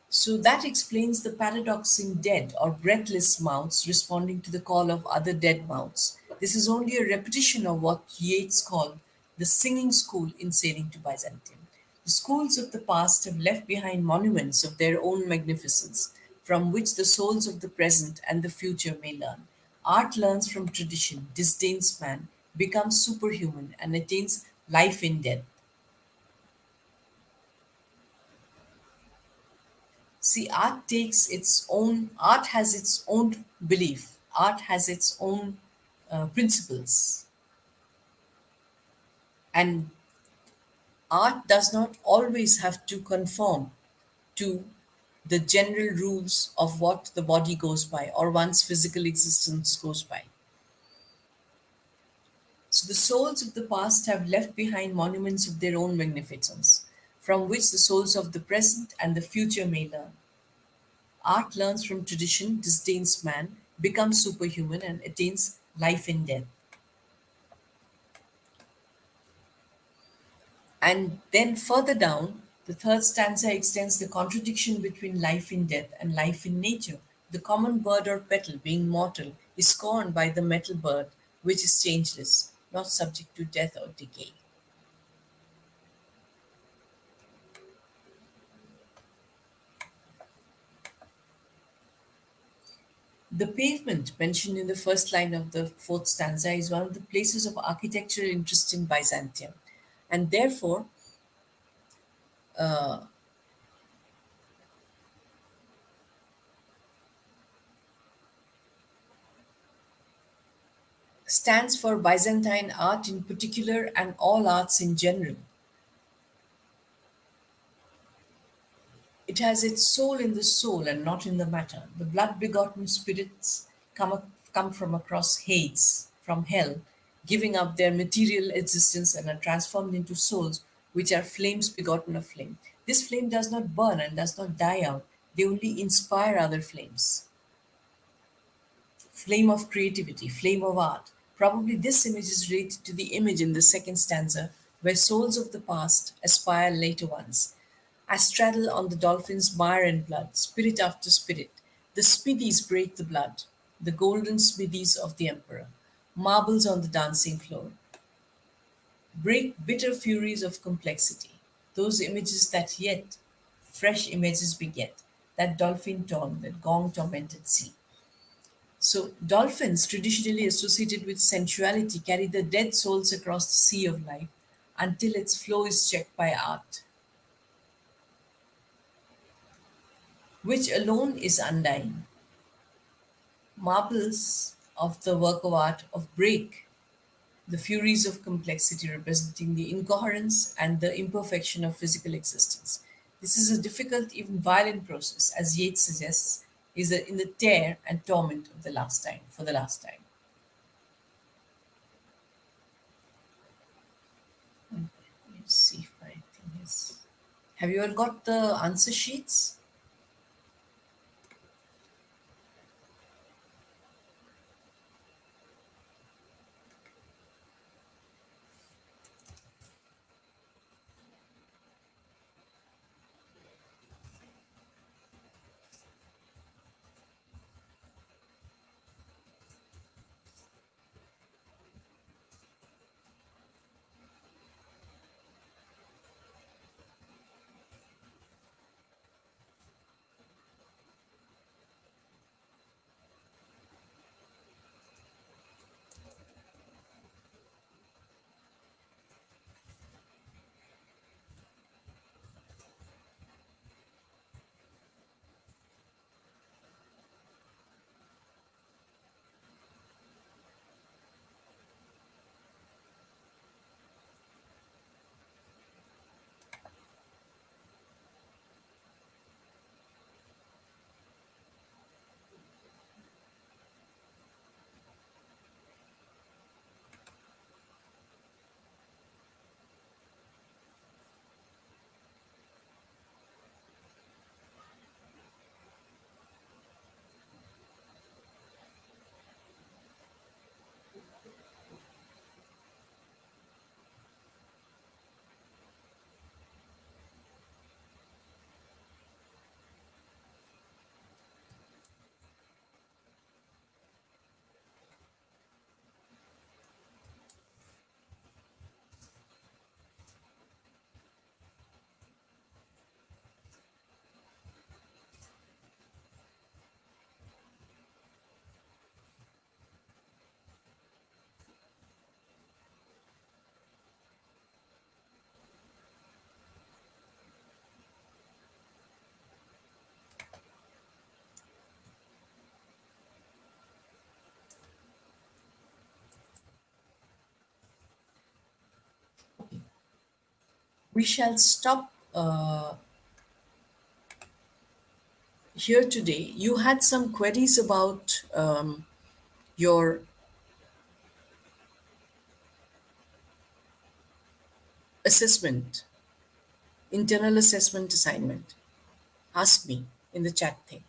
So that explains the paradox in dead or breathless mouths responding to the call of other dead mouths. This is only a repetition of what Yeats called the singing school in sailing to Byzantium. The schools of the past have left behind monuments of their own magnificence, from which the souls of the present and the future may learn. Art learns from tradition, disdains man, becomes superhuman, and attains life in death. See, art has its own belief, art has its own principles. And art does not always have to conform to the general rules of what the body goes by or one's physical existence goes by. So the souls of the past have left behind monuments of their own magnificence, from which the souls of the present and the future may learn. Art learns from tradition, disdains man, becomes superhuman, and attains life in death. And then further down, the third stanza extends the contradiction between life in death and life in nature. The common bird or petal, being mortal, is scorned by the metal bird, which is changeless, not subject to death or decay. The pavement mentioned in the first line of the fourth stanza is one of the places of architectural interest in Byzantium, and therefore stands for Byzantine art in particular and all arts in general. It has its soul in the soul and not in the matter. The blood begotten spirits come from across Hades, from hell, giving up their material existence and are transformed into souls which are flames begotten of flame. This flame does not burn and does not die out, they only inspire other flames. Flame of creativity, flame of art. Probably this image is related to the image in the second stanza, where souls of the past aspire later ones. Astraddle on the dolphin's mire and blood, spirit after spirit. The smithies break the blood, the golden smithies of the emperor. Marbles on the dancing floor. Break bitter furies of complexity. Those images that yet fresh images beget. That dolphin torn, that gong tormented sea. So, dolphins, traditionally associated with sensuality, carry the dead souls across the sea of life until its flow is checked by art, which alone is undying. Marbles of the work of art of break, the furies of complexity representing the incoherence and the imperfection of physical existence. This is a difficult, even violent process, as Yeats suggests, is in the tear and torment of the last time, for the last time. Let's see if my thing is. Have you all got the answer sheets? We shall stop here today. You had some queries about your assessment, internal assessment assignment. Ask me in the chat thing.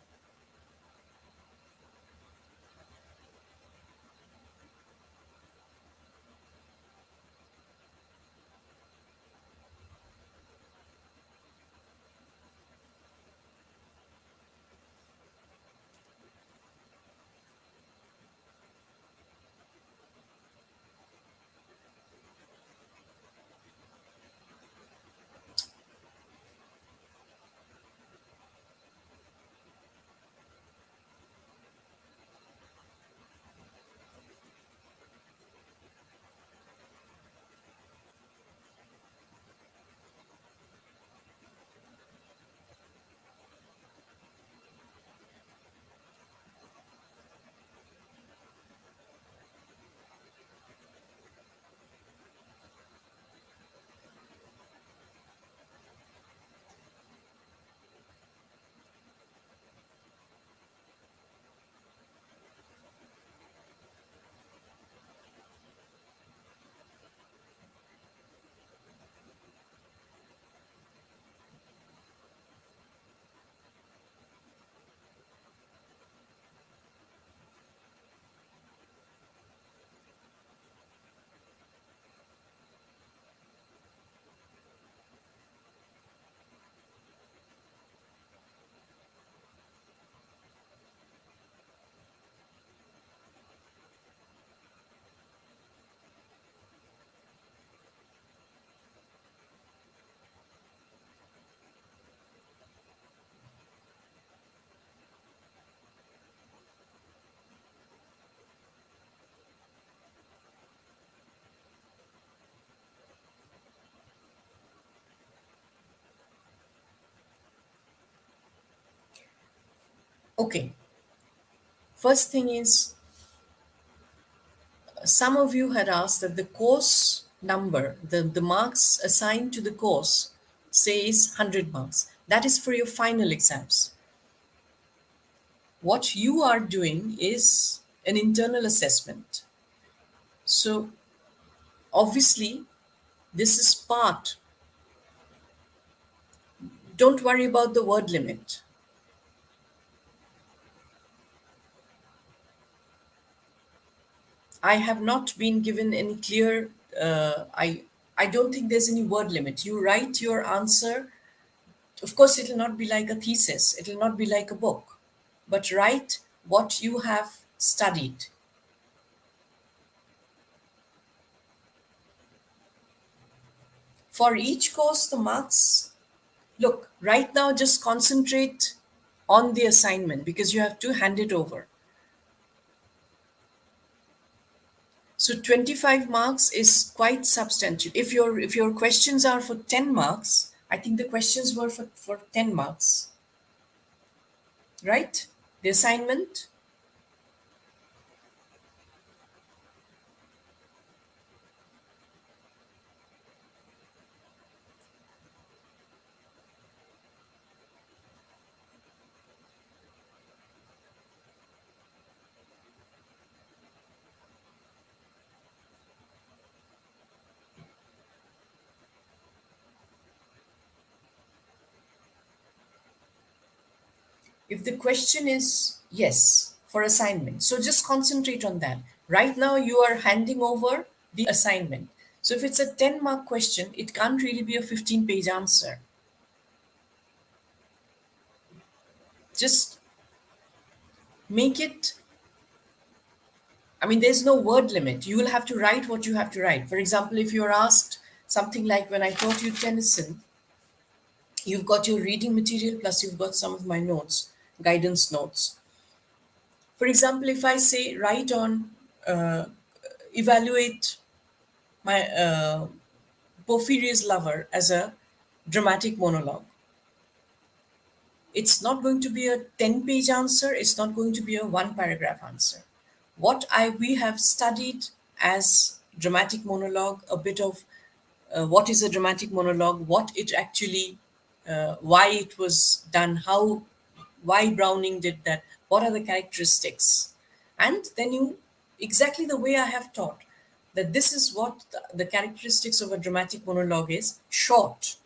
Okay, first thing is some of you had asked that the course number, the marks assigned to the course says 100 marks. That is for your final exams. What you are doing is an internal assessment. So obviously, this is part. Don't worry about the word limit. I have not been given any clear. I don't think there's any word limit. You write your answer. Of course, it'll not be like a thesis. It'll not be like a book, but write what you have studied. For each course, the marks. Look, right now, just concentrate on the assignment because you have to hand it over. So 25 marks is quite substantial. If your questions are for 10 marks, I think the questions were for 10 marks, right? The assignment. If the question is yes for assignment, so just concentrate on that. Right now, you are handing over the assignment. So if it's a 10-mark question, it can't really be a 15-page answer. Just make it, I mean, there's no word limit. You will have to write what you have to write. For example, if you're asked something like when I taught you Tennyson, you've got your reading material plus you've got some of my notes, guidance notes. For example, if I say write on, evaluate my Porphyria's Lover as a dramatic monologue, it's not going to be a 10-page answer, it's not going to be a one paragraph answer. What I we have studied as dramatic monologue, a bit of what is a dramatic monologue, what it actually, why it was done, how, why Browning did that, what are the characteristics, and then you, exactly the way I have taught, that this is what the characteristics of a dramatic monologue is, short,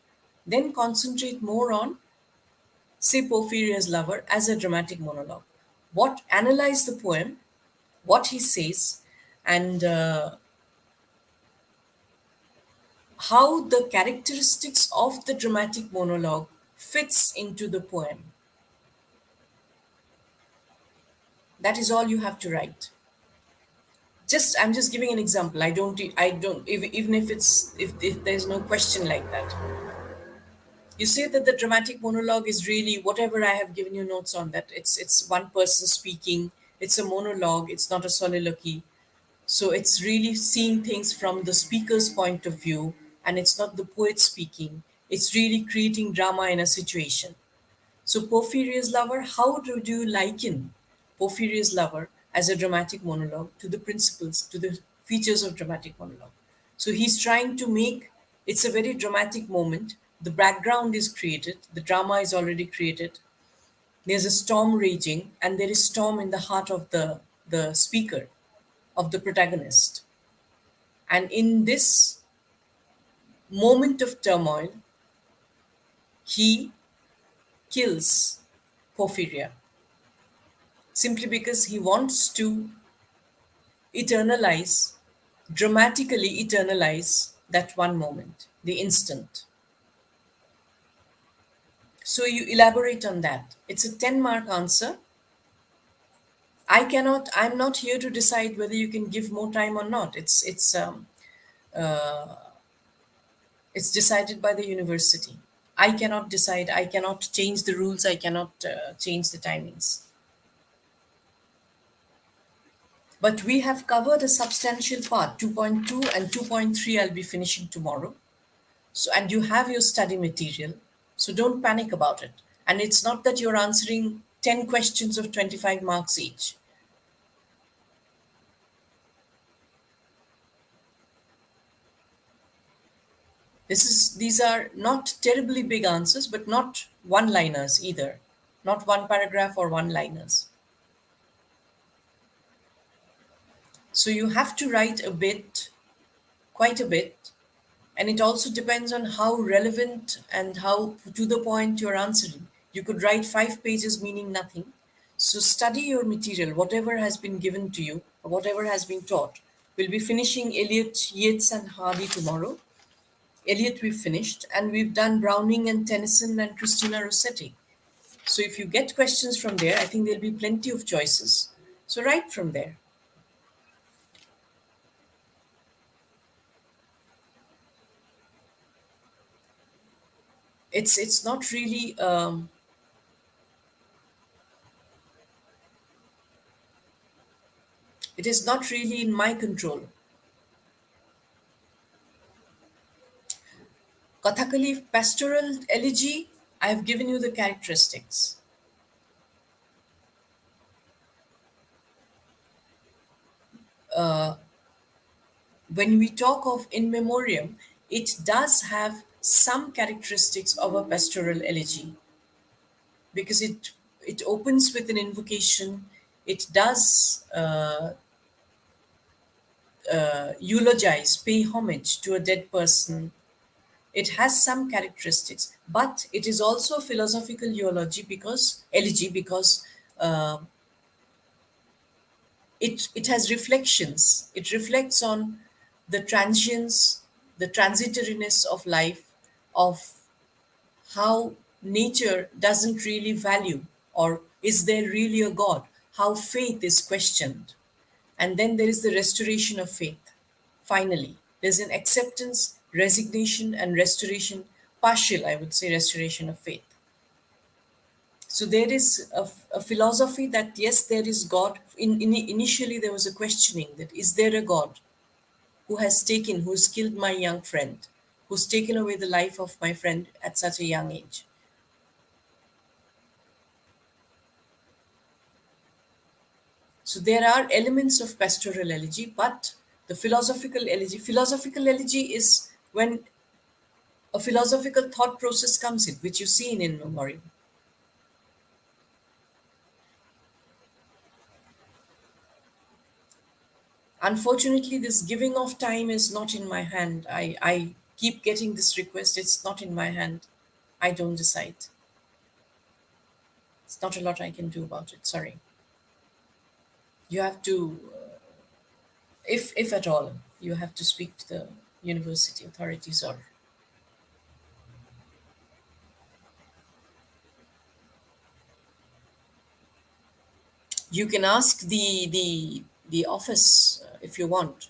then concentrate more on, say, Porphyria's Lover as a dramatic monologue. What analyze the poem, what he says, and how the characteristics of the dramatic monologue fits into the poem. That is all you have to write. Just, I'm just giving an example. I don't even if it's, if there's no question like that. You say that the dramatic monologue is really whatever I have given you notes on, that it's one person speaking, it's a monologue, it's not a soliloquy. So it's really seeing things from the speaker's point of view, and it's not the poet speaking. It's really creating drama in a situation. So Porphyria's Lover, how do you liken Porphyria's Lover as a dramatic monologue to the principles, to the features of dramatic monologue? So he's trying to make, it's a very dramatic moment. The background is created, the drama is already created. There's a storm raging, and there is storm in the heart of the speaker, of the protagonist. And in this moment of turmoil, he kills Porphyria simply because he wants to eternalize, dramatically eternalize that one moment, the instant. So you elaborate on that. It's a 10-mark answer. I'm not here to decide whether you can give more time or not. It's decided by the university. I cannot decide. I cannot change the rules. I cannot change the timings. But we have covered a substantial part. 2.2 and 2.3 I'll be finishing tomorrow. So, and you have your study material. So don't panic about it. And it's not that you're answering 10 questions of 25 marks each. These are not terribly big answers, but not one-liners either. Not one paragraph or one-liners. So you have to write a bit, quite a bit, and it also depends on how relevant and how to the point you're answering. You could write 5 pages meaning nothing. So study your material, whatever has been given to you, or whatever has been taught. We'll be finishing Eliot, Yeats, and Hardy tomorrow. Eliot we've finished, and we've done Browning and Tennyson and Christina Rossetti. So if you get questions from there, I think there'll be plenty of choices. So write from there. It's not really it is not really in my control. Kathakali pastoral elegy, I have given you the characteristics. When we talk of in memoriam, it does have some characteristics of a pastoral elegy because it opens with an invocation. It does eulogize, pay homage to a dead person. It has some characteristics, but it is also a philosophical elegy because uh, it has reflections. It reflects on the transience, the transitoriness of life, of how nature doesn't really value, or is there really a God? How faith is questioned. And then there is the restoration of faith. Finally, there's an acceptance, resignation, and restoration, partial, I would say, restoration of faith. So there is a philosophy that yes, there is God. Initially, there was a questioning that is there a God who's killed my young friend, who's taken away the life of my friend at such a young age. So there are elements of pastoral elegy, but the philosophical elegy is when a philosophical thought process comes in, which you see in memory. Unfortunately, this giving of time is not in my hand. I keep getting this request, it's not in my hand. I don't decide. It's not a lot I can do about it. Sorry. You have to, if at all, you have to speak to the university authorities, or you can ask the office if you want.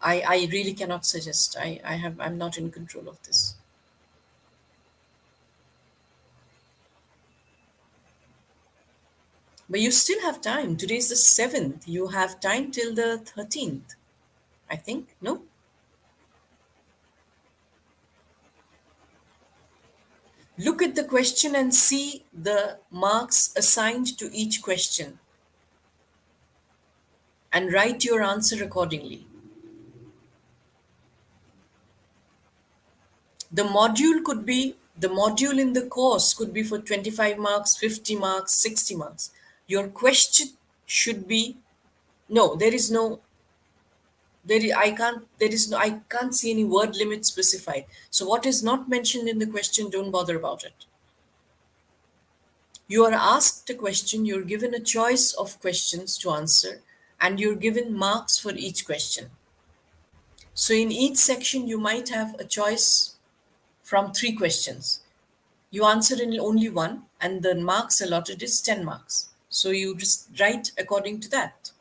I really cannot suggest. I'm not in control of this. But you still have time. Today's the 7th. You have time till the 13th, I think. No? Look at the question and see the marks assigned to each question and write your answer accordingly. The module in the course could be for 25 marks, 50 marks, 60 marks. Your question should be, no, there is no, I can't see any word limit specified. So what is not mentioned in the question, don't bother about it. You are asked a question, you're given a choice of questions to answer, and you're given marks for each question. So in each section, you might have a choice from 3 questions. You answer in only one, and the marks allotted is 10 marks. So you just write according to that.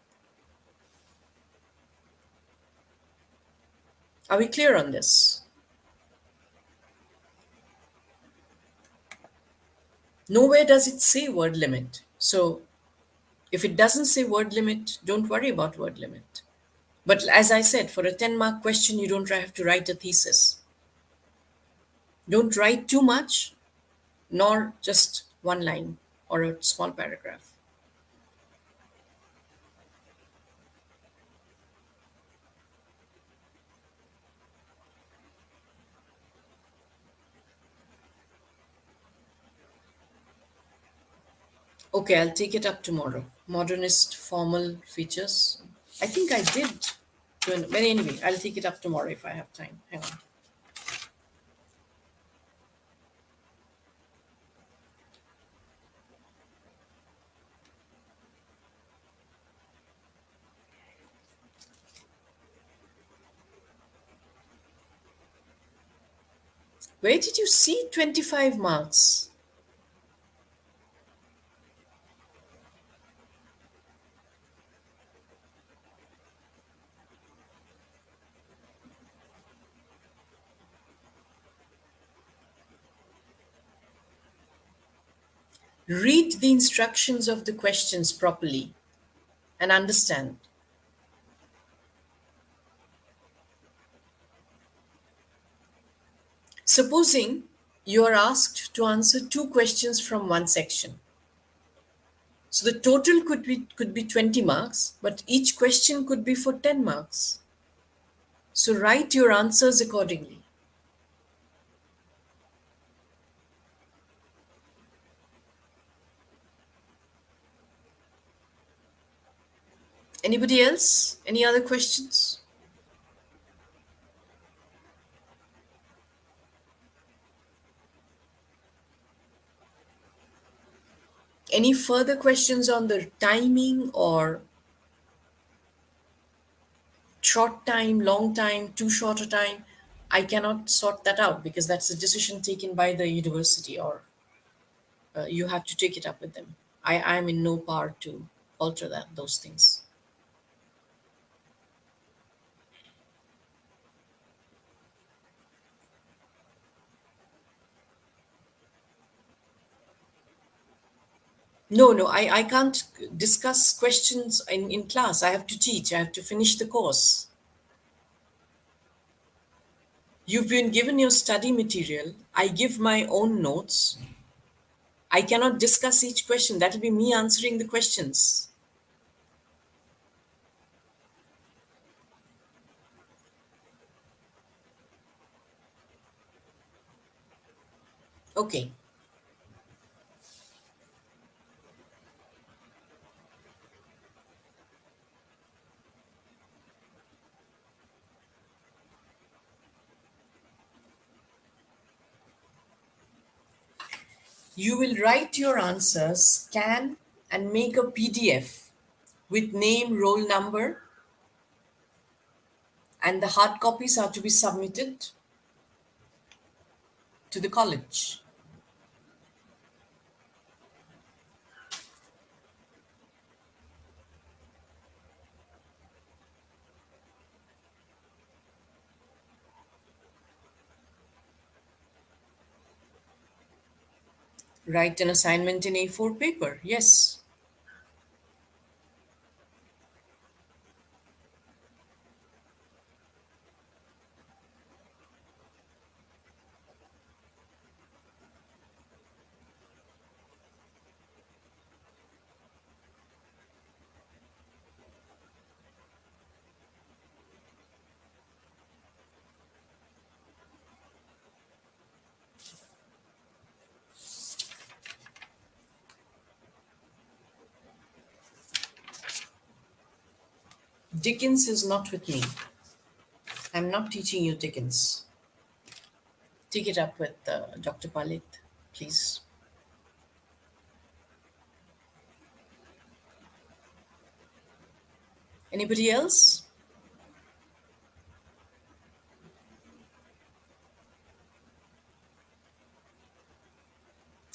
Are we clear on this? Nowhere does it say word limit. So if it doesn't say word limit, don't worry about word limit. But as I said, for a 10-mark question, you don't have to write a thesis. Don't write too much, nor just one line or a small paragraph. Okay, I'll take it up tomorrow. Modernist formal features. I think I did. But anyway, I'll take it up tomorrow if I have time. Hang on. Where did you see 25 marks? Read the instructions of the questions properly and understand. Supposing you are asked to answer 2 questions from one section. So the total could be 20 marks, but each question could be for 10 marks. So write your answers accordingly. Anybody else? Any other questions? Any further questions on the timing or short time, long time, too short a time? I cannot sort that out because that's a decision taken by the university, or you have to take it up with them. I am in no power to alter those things. No, I can't discuss questions in class. I have to teach, I have to finish the course. You've been given your study material. I give my own notes. I cannot discuss each question. That will be me answering the questions. Okay. You will write your answers, scan, and make a PDF with name, roll number, and the hard copies are to be submitted to the college. Write an assignment in A4 paper. Yes. Dickens is not with me. I'm not teaching you Dickens. Take it up with Dr. Palit, please. Anybody else?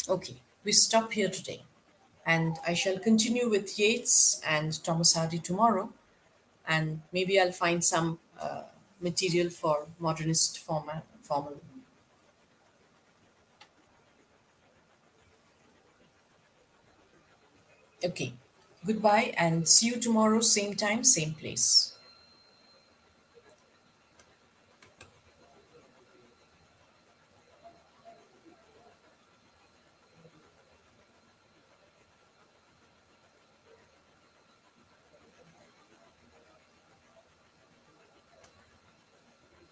Okay, we stop here today. And I shall continue with Yeats and Thomas Hardy tomorrow. And maybe I'll find some material for modernist formal. Okay, goodbye and see you tomorrow, same time, same place.